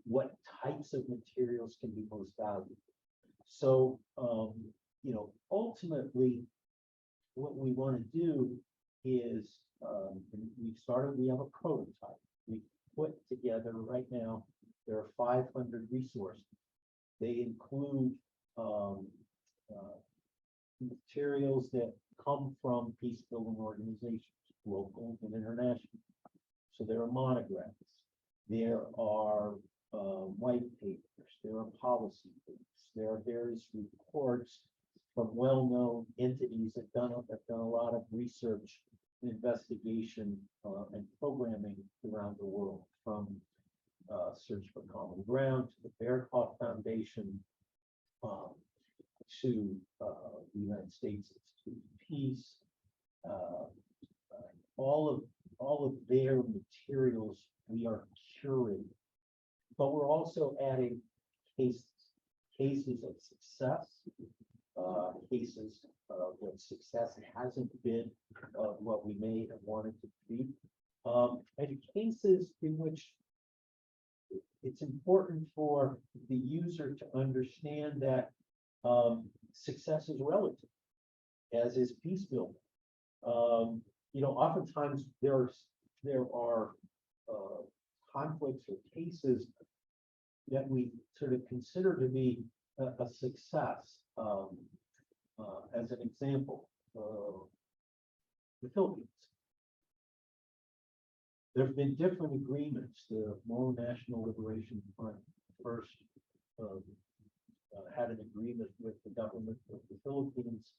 What types of materials can be most valuable? So ultimately, what we want to do is we have a prototype. We put together right now, there are 500 resources. They include materials that come from peace building organizations, local and international. So there are monographs, there are white papers, there are policy papers, there are various reports from well-known entities that have done a lot of research, investigation, and programming around the world, from Search for Common Ground to the Bearclaw Foundation, to the United States Institute of Peace. All of their materials we are curating, but we're also adding cases of success, cases when success hasn't been what we may have wanted to be, and cases in which it's important for the user to understand that success is relative, as is peace building. Oftentimes there are conflicts or cases that we sort of consider to be a success. As an example, the Philippines. There have been different agreements. The Moro National Liberation Front first had an agreement with the government of the Philippines.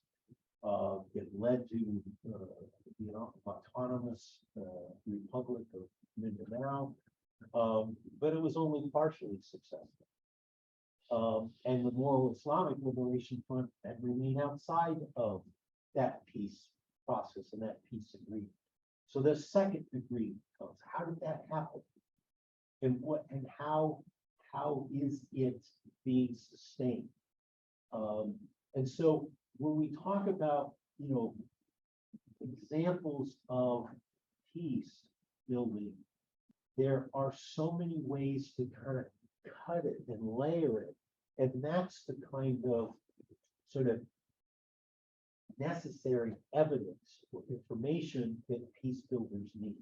It led to the autonomous Republic of Mindanao, but it was only partially successful. And the Moro Islamic Liberation Front had remained outside of that peace process and that peace agreement. So the second agreement comes. How did that happen? And what and how is it being sustained? And so when we talk about, examples of peace building, there are so many ways to kind of cut it and layer it. And that's the kind of sort of necessary evidence or information that peace builders need.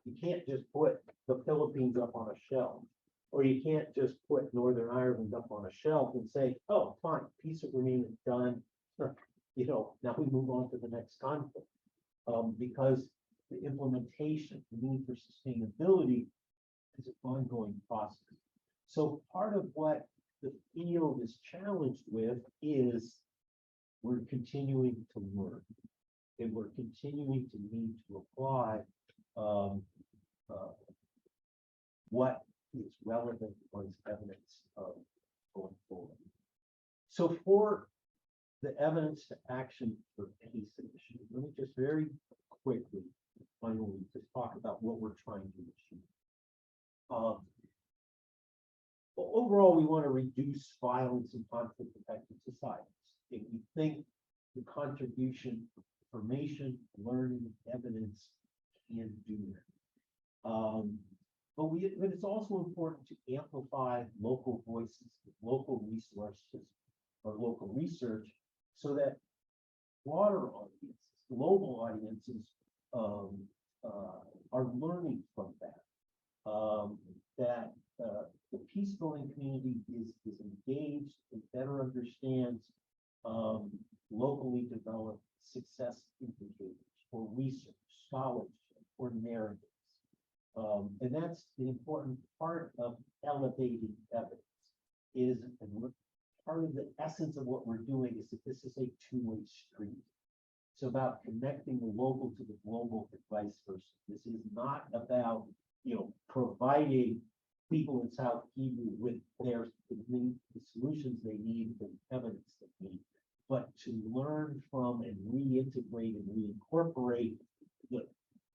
You can't just put the Philippines up on a shelf, or you can't just put Northern Ireland up on a shelf and say, oh, fine, peace agreement done. Now we move on to the next conflict. Because the implementation, the need for sustainability is an ongoing process. So part of what the field is challenged with is we're continuing to learn, and we're continuing to need to apply what is relevant as evidence of going forward. So for the evidence to action for peace initiative, let me just very quickly, finally, just talk about what we're trying to achieve. Overall, we want to reduce violence and conflict-affected societies. If we think the contribution of information, learning, evidence can do that. But it's also important to amplify local voices, local resources, or local research, so that broader audiences, global audiences, are learning from that. That the peace building community is engaged and better understands locally developed success indicators for research, scholarship, or narratives. And that's the important part of elevating evidence and part of the essence of what we're doing is that this is a two-way street. It's about connecting the local to the global and vice versa. This is not about, providing people in South Kivu with the solutions they need, the evidence they need, but to learn from and reintegrate and reincorporate the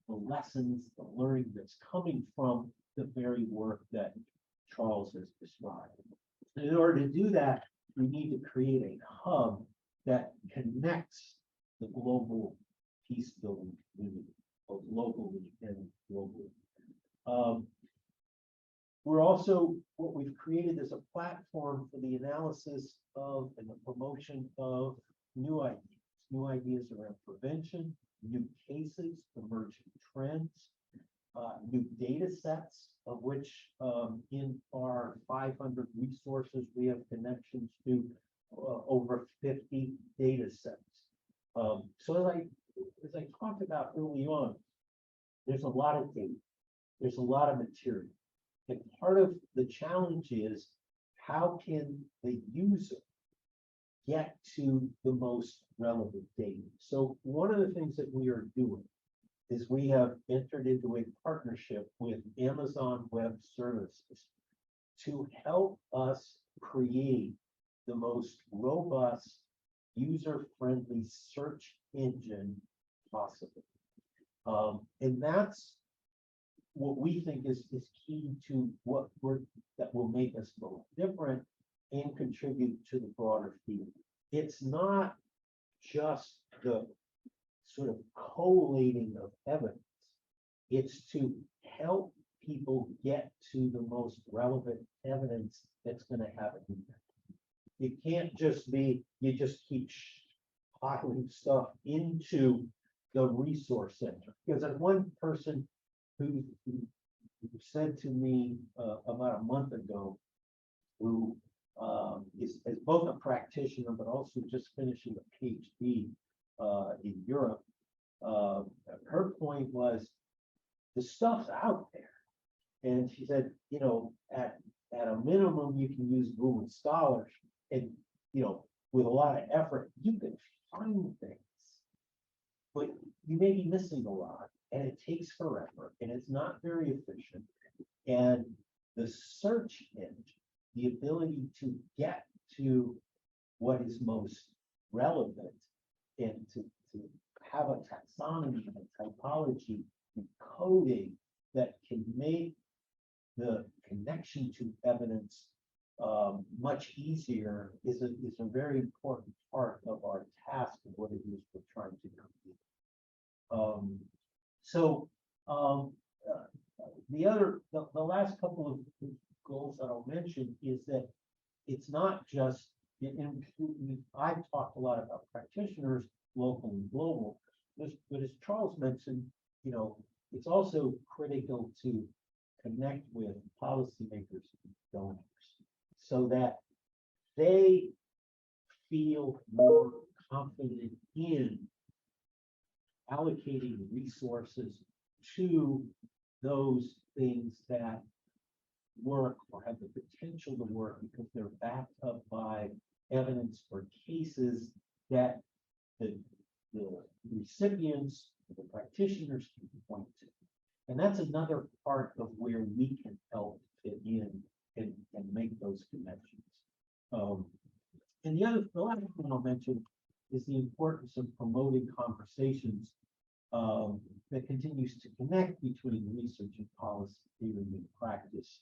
lessons, the learning that's coming from the very work that Charles has described. And in order to do that, we need to create a hub that connects the global peace building community, both locally and globally. What we've created is a platform for the analysis of and the promotion of new ideas around prevention, new cases, emerging trends, new data sets, of which in our 500 resources, we have connections to over 50 data sets. So as I talked about early on, there's a lot of data, there's a lot of material. And part of the challenge is how can the user get to the most relevant data? So one of the things that we are doing is we have entered into a partnership with Amazon Web Services to help us create the most robust, user-friendly search engine possible. And that's what we think is key to that will make us both different and contribute to the broader field. It's not just the sort of collating of evidence. It's to help people get to the most relevant evidence that's going to have an impact. It can't just be, you just keep piling stuff into the resource center. Because as one person who said to me about a month ago, who is both a practitioner but also just finishing a PhD in Europe, her point was the stuff's out there. And she said, you know, at a minimum, you can use Google Scholars and, you know, with a lot of effort, you can find things. But you may be missing a lot and it takes forever and it's not very efficient. And the search engine, the ability to get to what is most relevant and to have a taxonomy and a typology and coding that can make the connection to evidence much easier is a very important part of our task of what it is we're trying to complete. The last couple of goals that I'll mention is that it's not just, I've talked a lot about practitioners, local and global, but as Charles mentioned, you know, it's also critical to connect with policymakers and donors so that they feel more confident in allocating resources to those things that work or have the potential to work because they're backed up by evidence or cases that the recipients, the practitioners can point to. And that's another part of where we can help fit in and make those connections. And the last thing I'll mention is the importance of promoting conversations that continues to connect between research and policy, theory, and practice.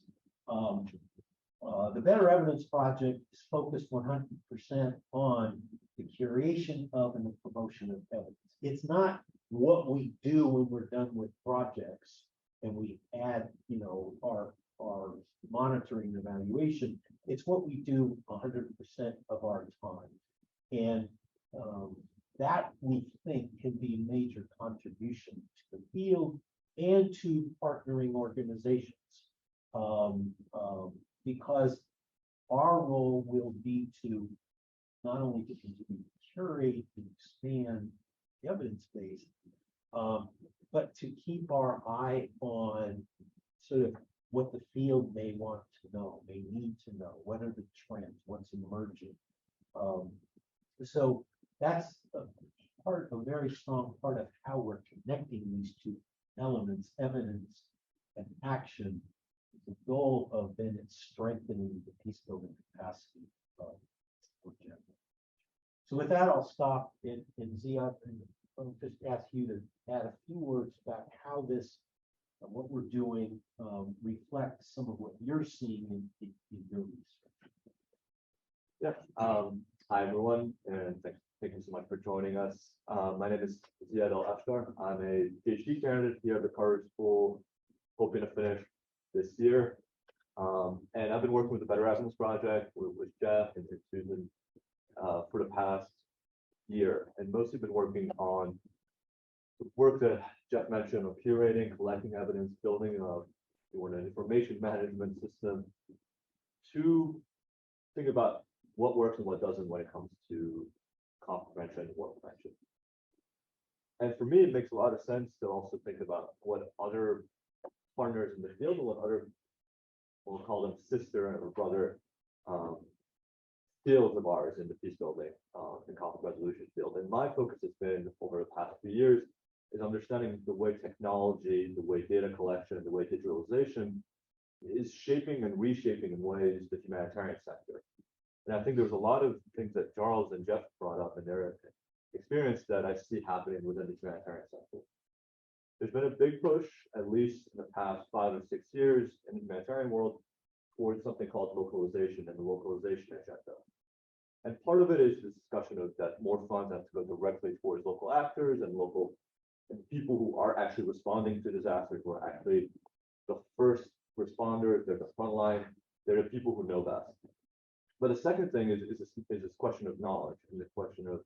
The Better Evidence Project is focused 100% on the curation of and the promotion of evidence. It's not what we do when we're done with projects and we add, you know, our monitoring and evaluation. It's what we do 100% of our time. And that we think can be a major contribution to the field and to partnering organizations. Because our role will be to not only to continue to curate and expand the evidence base, but to keep our eye on sort of what the field may want to know, may need to know, what are the trends, what's emerging. So that's a very strong part of how we're connecting these two elements, evidence and action. The goal of then strengthening the peace building capacity of Agenda. So with that, I'll stop in Zia and I'll just ask you to add a few words about how this, what we're doing, reflects some of what you're seeing in your research. Yeah. Hi everyone, and thank you so much for joining us. My name is Ziad Al Ashkar. I'm a PhD candidate here at the Carter School, hoping to finish this year. And I've been working with the Better Evidence Project with Jeff and Susan for the past year, and mostly been working on the work that Jeff mentioned of curating, collecting evidence, building an information management system to think about what works and what doesn't when it comes to conflict prevention and war prevention. And for me, it makes a lot of sense to also think about what other partners in the field and what other, we'll call them sister or brother fields of ours in the peace building and conflict resolution field. And my focus has been over the past few years is understanding the way technology, the way data collection, the way digitalization is shaping and reshaping in ways the humanitarian sector. And I think there's a lot of things that Charles and Jeff brought up in their experience that I see happening within the humanitarian sector. There's been a big push, at least in the past 5 or 6 years in the humanitarian world, towards something called localization and the localization agenda. And part of it is this discussion of that more funds have to go directly towards local actors and local people who are actually responding to disasters, who are actually the first responders, they're the front line, they're the people who know best. But the second thing is this question of knowledge and the question of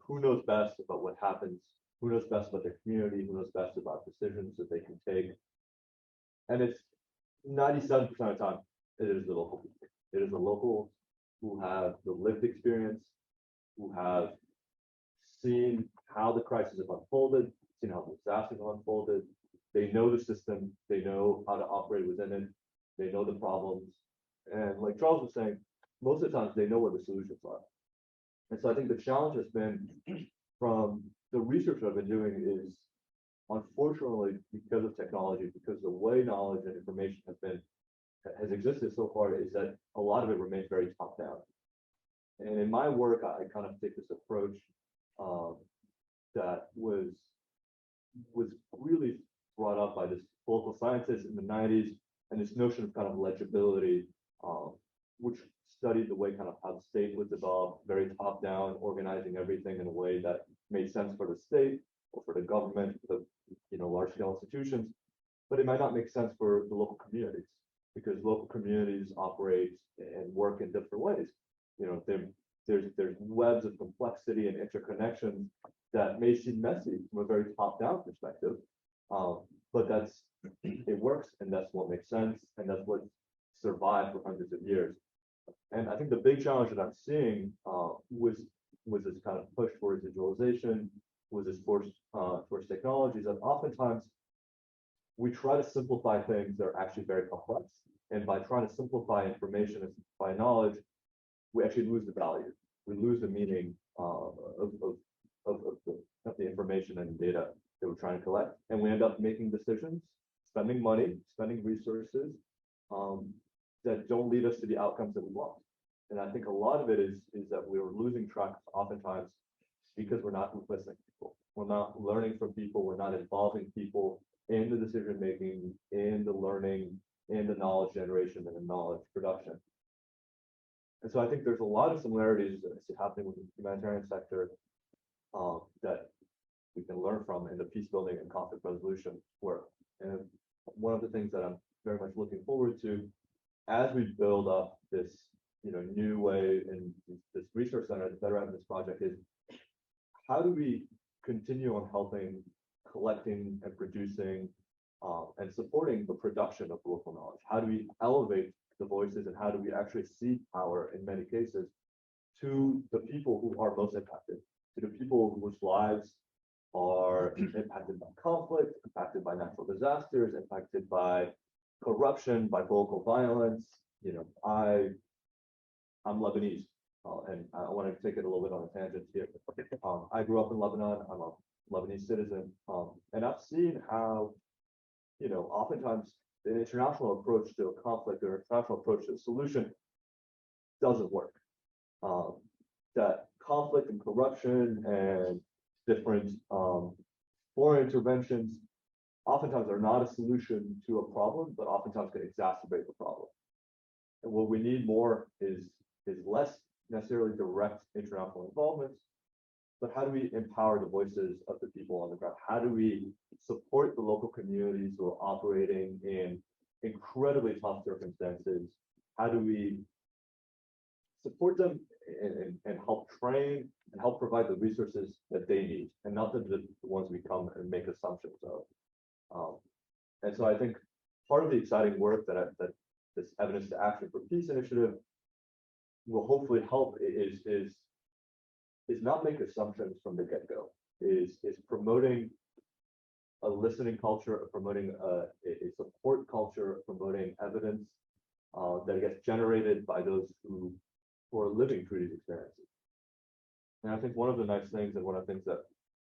who knows best about what happens, who knows best about their community, who knows best about decisions that they can take. And it's 97% of the time, it is the local people. It is the locals who have the lived experience, who have seen how the crises have unfolded, seen how the disasters have unfolded. They know the system, they know how to operate within it, they know the problems. And like Charles was saying, most of the times they know what the solutions are. And so I think the challenge has been from the research I've been doing is unfortunately because of technology, because the way knowledge and information has existed so far is that a lot of it remains very top down. And in my work, I kind of take this approach that was really brought up by this political scientist in the 90s, and this notion of kind of legibility, which studied the way kind of how the state was developed, very top down, organizing everything in a way that made sense for the state or for the government, for the large scale institutions, but it might not make sense for the local communities because local communities operate and work in different ways. There's webs of complexity and interconnection that may seem messy from a very top-down perspective, but it works, and that's what makes sense, and that's what survived for hundreds of years. And I think the big challenge that I'm seeing was this kind of push for digitalization, was this push towards technologies that oftentimes we try to simplify things that are actually very complex, and by trying to simplify information and simplify knowledge, we actually lose the value. We lose the meaning of the information and data that we're trying to collect. And we end up making decisions, spending money, spending resources that don't lead us to the outcomes that we want. And I think a lot of it is that we're losing track oftentimes because we're not listening to people. We're not learning from people. We're not involving people in the decision making, in the learning, in the knowledge generation and the knowledge production. And so I think there's a lot of similarities that I see happening with the humanitarian sector that we can learn from in the peace building and conflict resolution work. And one of the things that I'm very much looking forward to as we build up this new way in this research center, the better end of this project is how do we continue on helping, collecting and producing and supporting the production of local knowledge? How do we elevate the voices, and how do we actually seek power in many cases to the people who are most impacted, to the people whose lives are impacted by conflict, impacted by natural disasters, impacted by corruption, by political violence. I'm Lebanese, and I want to take it a little bit on a tangent here. I grew up in Lebanon. I'm a Lebanese citizen, and I've seen how, oftentimes the international approach to a conflict or international approach to a solution doesn't work. That conflict and corruption and different foreign interventions oftentimes are not a solution to a problem, but oftentimes can exacerbate the problem. And what we need more is less necessarily direct international involvement, but how do we empower the voices of the people on the ground? How do we support the local communities who are operating in incredibly tough circumstances? How do we support them and help train and help provide the resources that they need, and not the ones we come and make assumptions of? And so I think part of the exciting work that this Evidence to Action for Peace initiative will hopefully help is not make assumptions from the get-go, is promoting a listening culture, promoting a support culture, promoting evidence that gets generated by those who are living through these experiences. And I think one of the nice things, and one of the things that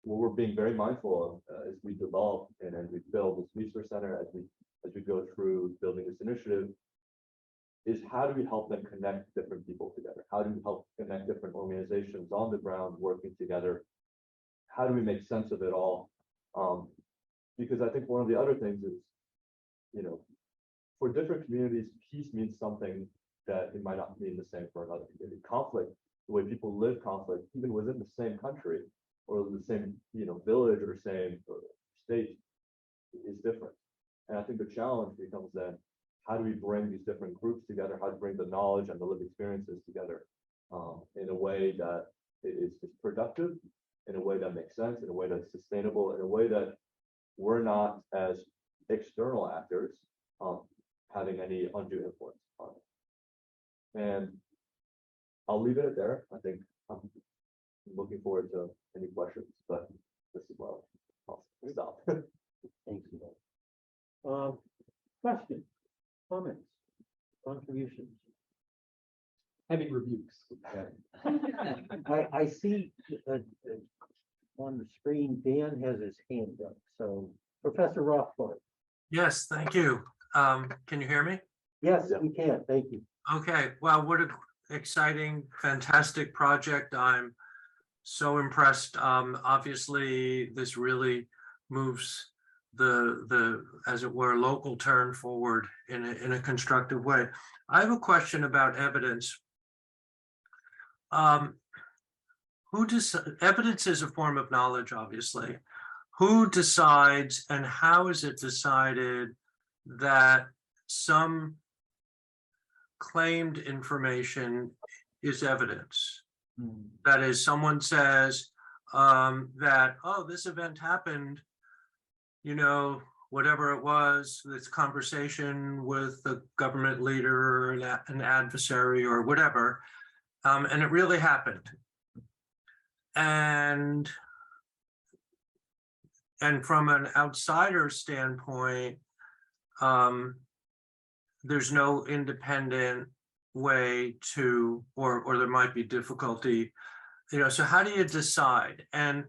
we're being very mindful of as we develop and as we build this resource center, as we go through building this initiative, is how do we help them connect different people together? How do we help connect different organizations on the ground working together? How do we make sense of it all? Because I think one of the other things is, for different communities, peace means something that it might not mean the same for another community. Conflict, the way people live conflict, even within the same country or the same, village or same state, is different. And I think the challenge becomes then, how do we bring these different groups together? How to bring the knowledge and the lived experiences together in a way that is productive, in a way that makes sense, in a way that's sustainable, in a way that we're not as external actors having any undue influence on it. And I'll leave it at there. I think looking forward to any questions, but this is well, I'll stop. Thank you. Questions, comments, contributions? Heavy rebukes. I see on the screen, Dan has his hand up, so Professor Rothbard. Yes, thank you. Can you hear me? Yes, we can, thank you. Okay, well, what an exciting, fantastic project. I'm so impressed. Obviously, this really moves the, as it were, local turn forward in a constructive way. I have a question about evidence. Evidence is a form of knowledge, obviously. Who decides and how is it decided that some claimed information is evidence? That is, someone says that, oh, this event happened, you know, whatever it was, this conversation with a government leader or an adversary or whatever, and it really happened. And from an outsider standpoint, there's no independent way to, or there might be difficulty, you know, so how do you decide? And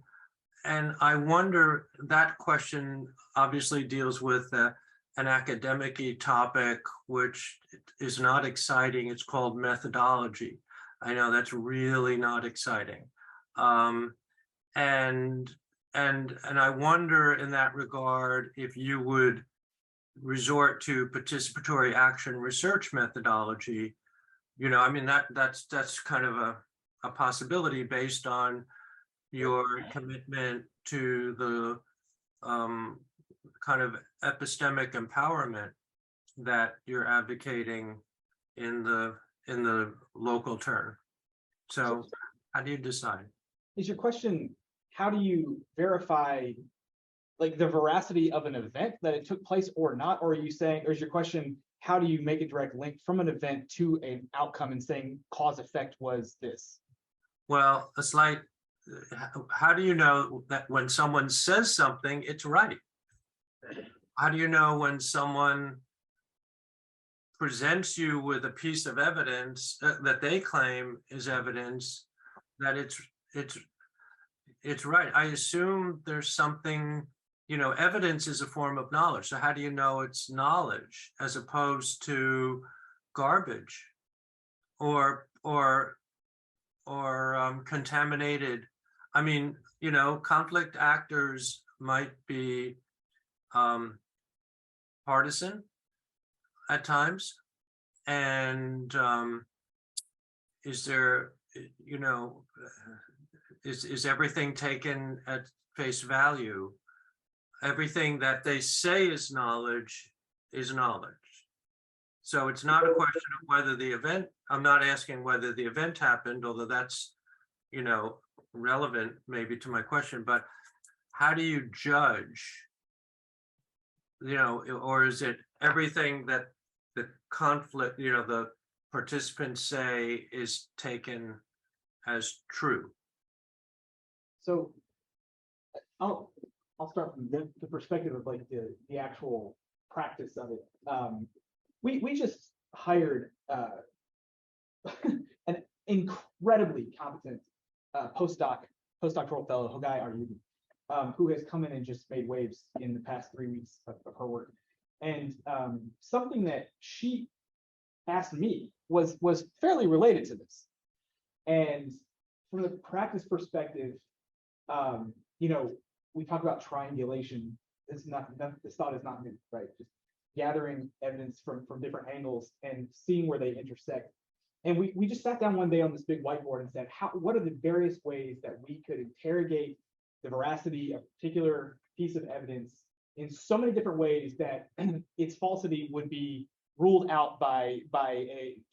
I wonder, that question obviously deals with an academic-y topic, which is not exciting. It's called methodology. I know that's really not exciting. And I wonder in that regard if you would resort to participatory action research methodology. You know, I mean, that's kind of a possibility based on your commitment to the kind of epistemic empowerment that you're advocating in the local turn. So how do you decide? Is your question, how do you verify like the veracity of an event that it took place or not? Or are you saying, or is your question, how do you make a direct link from an event to an outcome and saying cause effect was this? Well, it's like, how do you know that when someone says something, it's right? How do you know when someone presents you with a piece of evidence that they claim is evidence that it's right? I assume there's something, you know, evidence is a form of knowledge. So how do you know it's knowledge as opposed to garbage or contaminated? I mean, you know, conflict actors might be partisan at times. And is there, you know, is everything taken at face value? Everything that they say is knowledge is knowledge. So it's not a question of whether the event, I'm not asking whether the event happened, although that's, you know, relevant maybe to my question, but how do you judge, you know, or is it everything that the conflict, you know, the participants say is taken as true? So I'll start from the perspective of like the actual practice of it. We just hired an incredibly competent postdoctoral fellow, Hogai Aryubi, who has come in and just made waves in the past 3 weeks of her work. And something that she asked me was fairly related to this. And from the practice perspective, you know, we talk about triangulation. This thought is not new, right? Just gathering evidence from different angles and seeing where they intersect. And we just sat down one day on this big whiteboard and said, what are the various ways that we could interrogate the veracity of a particular piece of evidence in so many different ways that its falsity would be ruled out by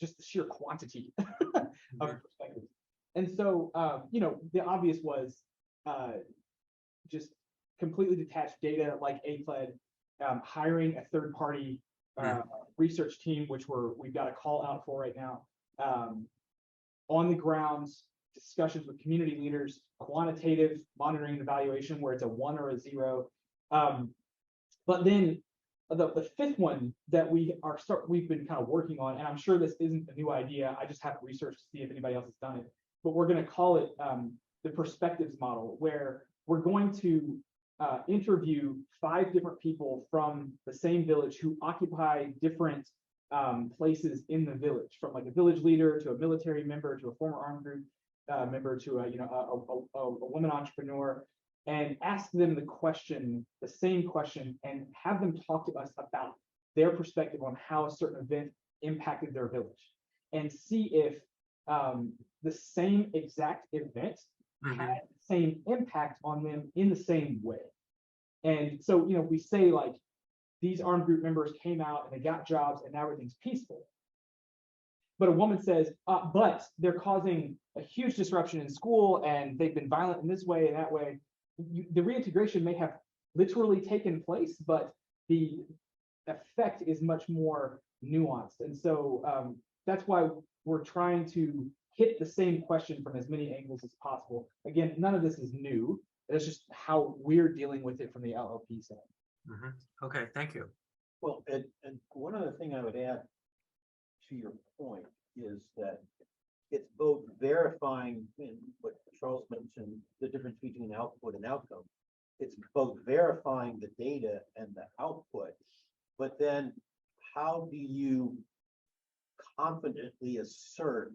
just the sheer quantity of perspectives. And so, you know, the obvious was just completely detached data like ACLED, hiring a third-party research team, which we've got a call out for right now, on the grounds, discussions with community leaders, quantitative monitoring and evaluation, where it's a 1 or a 0. But then the fifth one that we've been kind of working on, and I'm sure this isn't a new idea, I just haven't researched to see if anybody else has done it, but we're going to call it the perspectives model, where we're going to interview 5 different people from the same village who occupy different places in the village, from like a village leader to a military member to a former armed group member to a woman entrepreneur, and ask them the same question, and have them talk to us about their perspective on how a certain event impacted their village, and see if the same exact event had the same impact on them in the same way. And so, we say like, these armed group members came out and they got jobs and now everything's peaceful. But a woman says, but they're causing a huge disruption in school and they've been violent in this way and that way. The reintegration may have literally taken place, but the effect is much more nuanced. And so that's why we're trying to hit the same question from as many angles as possible. Again, none of this is new. That's just how we're dealing with it from the LLP side. Okay, thank you. Well, and one other thing I would add to your point is that it's both verifying, in what Charles mentioned, the difference between output and outcome. It's both verifying the data and the output, but then how do you confidently assert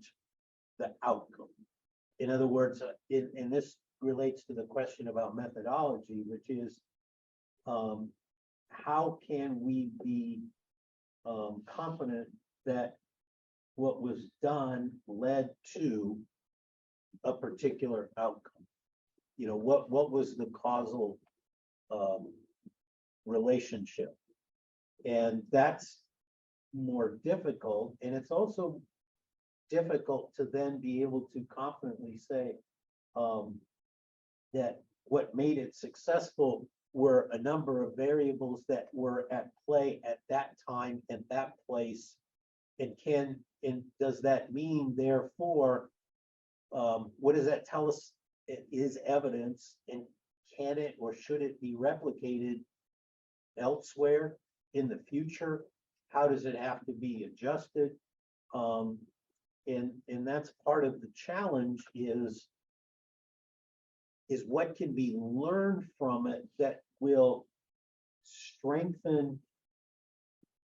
the outcome? In other words, in this relates to the question about methodology, which is how can we be confident that what was done led to a particular outcome? What was the causal relationship? And that's more difficult, and it's also difficult to then be able to confidently say that what made it successful were a number of variables that were at play at that time and that place. And does that mean, therefore, what does that tell us? It is evidence, and can it or should it be replicated elsewhere in the future? How does it have to be adjusted? And that's part of the challenge is what can be learned from it that will strengthen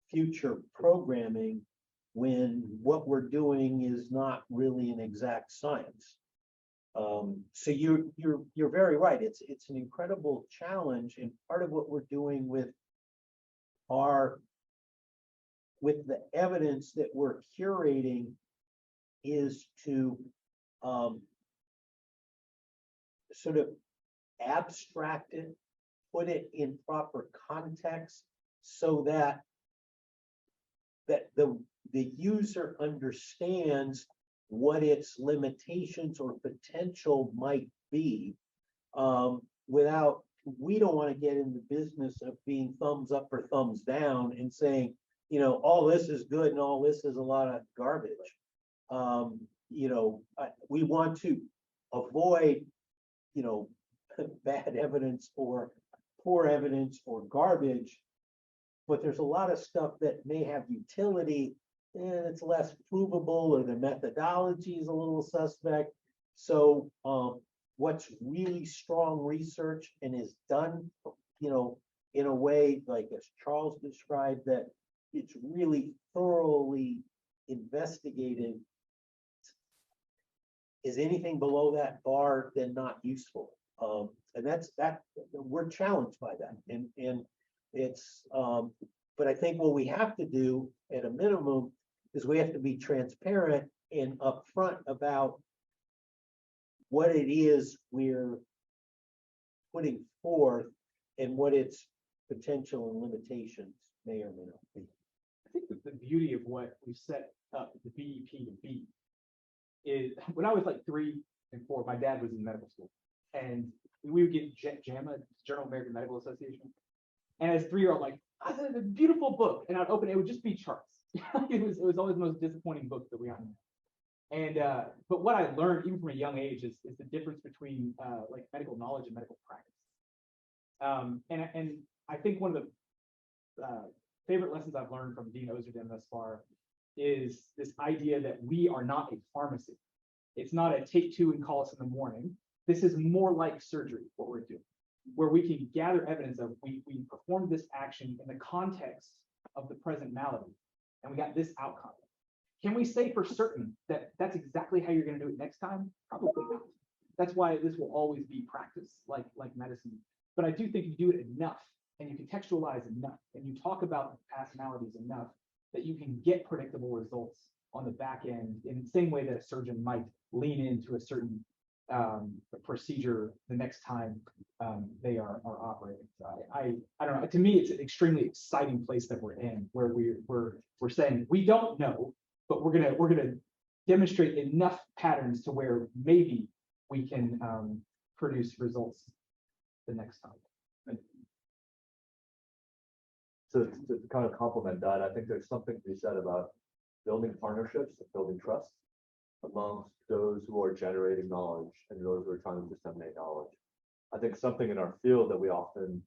future programming when what we're doing is not really an exact science. So you're very right. It's an incredible challenge, and part of what we're doing with the evidence that we're curating is to sort of abstract it, put it in proper context, so that the user understands what its limitations or potential might be, without, we don't want to get in the business of being thumbs up or thumbs down and saying, all this is good and all this is a lot of garbage. We want to avoid, bad evidence or poor evidence or garbage, but there's a lot of stuff that may have utility and it's less provable, or the methodology is a little suspect. So what's really strong research and is done, in a way like as Charles described, that it's really thoroughly investigated, is anything below that bar then not useful? And that we're challenged by that, and it's but I think what we have to do at a minimum is we have to be transparent and upfront about what it is we're putting forth and what its potential and limitations may or may not be. I think that the beauty of what we set up the BEP to be is, when I was like 3 and 4, my dad was in medical school, and we would get JAMA, Journal of American Medical Association, and as a 3-year-old, like, I thought it was a beautiful book, and I'd open it, it would just be charts. It was always the most disappointing book that we had. And but what I learned even from a young age is the difference between like medical knowledge and medical practice. And I think one of the favorite lessons I've learned from Dean Ozerden thus far is this idea that we are not a pharmacy. It's not a take two and call us in the morning. This is more like surgery, what we're doing, where we can gather evidence of we performed this action in the context of the present malady, and we got this outcome. Can we say for certain that that's exactly how you're going to do it next time? Probably not. That's why this will always be practice, like medicine. But I do think you do it enough, and you contextualize enough, and you talk about past maladies enough that you can get predictable results on the back end in the same way that a surgeon might lean into a certain procedure the next time they are operating. So I don't know. To me, it's an extremely exciting place that we're in, where we're saying we don't know, but we're gonna demonstrate enough patterns to where maybe we can produce results the next time. So to kind of complement that, I think there's something to be said about building partnerships and building trust amongst those who are generating knowledge and those who are trying to disseminate knowledge. I think something in our field that we often,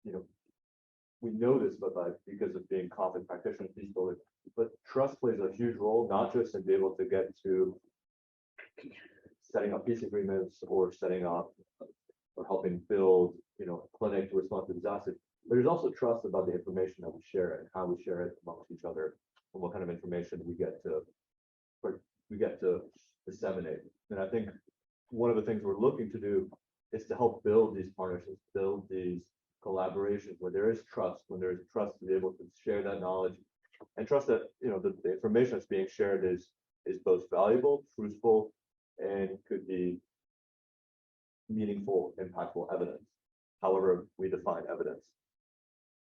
we know this, but because of being conflict practitioners, peacebuilders, but trust plays a huge role, not just in being able to get to setting up peace agreements or setting up or helping build, a clinic to respond to disasters. But there's also trust about the information that we share and how we share it amongst each other, and what kind of information we get to disseminate. And I think one of the things we're looking to do is to help build these partnerships, build these collaborations where there is trust, when there is trust to be able to share that knowledge, and trust that the information that's being shared is both valuable, truthful, and could be meaningful, impactful evidence, however we define evidence.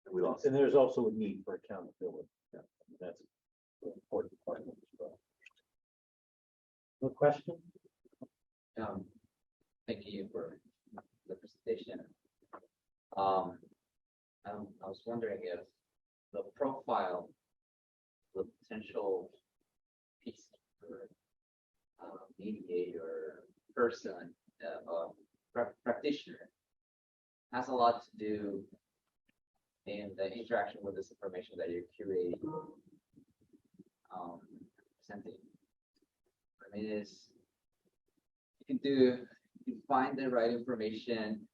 And we lost. And there's also a need for accountability. Yeah, that's an important part of it as well. No question? Thank you for the presentation. I was wondering if the profile, the potential peacemaker, mediator, person, practitioner, has a lot to do in the interaction with this information that you're curating, presenting. I mean, you can find the right information,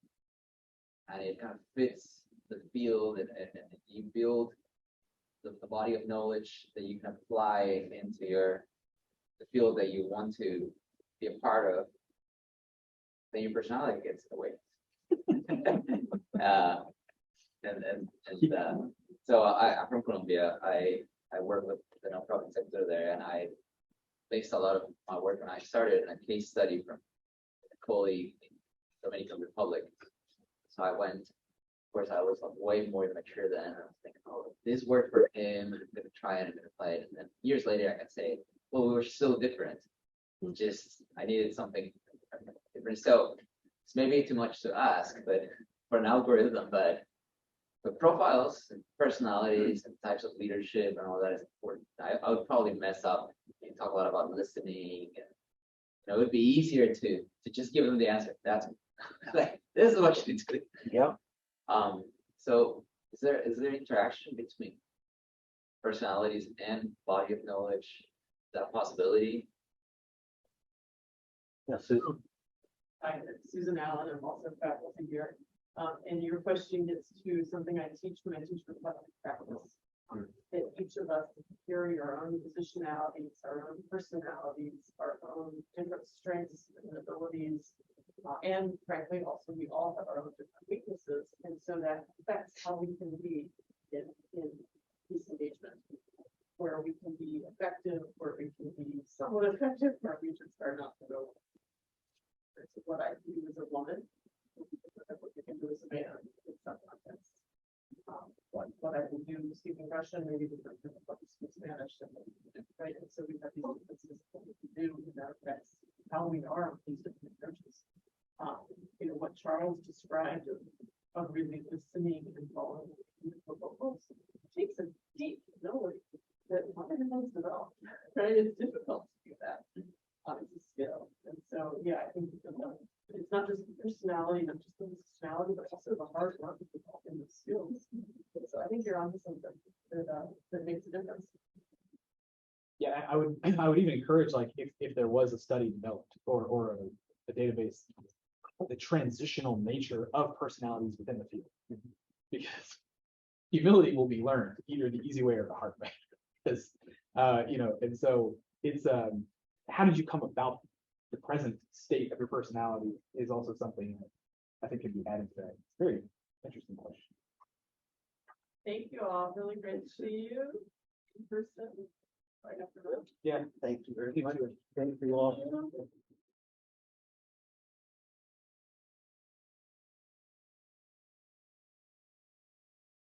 and it kind of fits the field, and you build the body of knowledge that you can apply into the field that you want to be a part of. Then your personality gets in the way. So I'm from Colombia. I work with the nonprofit sector there, and I based a lot of my work when I started in a case study from a colleague in the Dominican Republic. So I went, of course, I was way more mature then. I was thinking, oh, this worked for him, I'm going to try it, I'm going to play it. And then years later, I can say, well, we were so different. Just, I needed something different. So it's maybe too much to ask, but for an algorithm, but the profiles and personalities and types of leadership and all that is important. I would probably mess up. You talk a lot about listening, and it would be easier to just give them the answer. That's like, this is what you do. Yeah. So is there interaction between personalities and body of knowledge? Is that a possibility? Yeah, Susan. Hi, Susan Allen. I'm also faculty here. And your question gets to something I teach when I teach for public practice. That each of us carry our own positionalities, our own personalities, our own different strengths and abilities, and frankly, also we all have our own different weaknesses, and so that affects how we can be in peace engagement, where we can be effective, where we can be somewhat effective, where we just are not so. It's what I do as a woman. What you can do as a man in some contexts. What I will do speaking Russian, maybe different than what you speak Spanish, right? And so we have these differences in what we can do, and that affects how we are with these different approaches. What Charles described of really listening and following vocals takes a deep ability that one of the most developed, right? It's difficult. personality, not just the personality, but also the hard work and the skills. So I think you're onto something that makes a difference. Yeah, I would even encourage, like, if there was a study developed or a database, the transitional nature of personalities within the field. Because humility will be learned either the easy way or the hard way. Because, and so it's, how did you come about the present state of your personality is also something that I think can be added to that. It's a very interesting question. Thank you all. Really great to see you in person. Right after. Yeah. Thank you very much. Thank you all.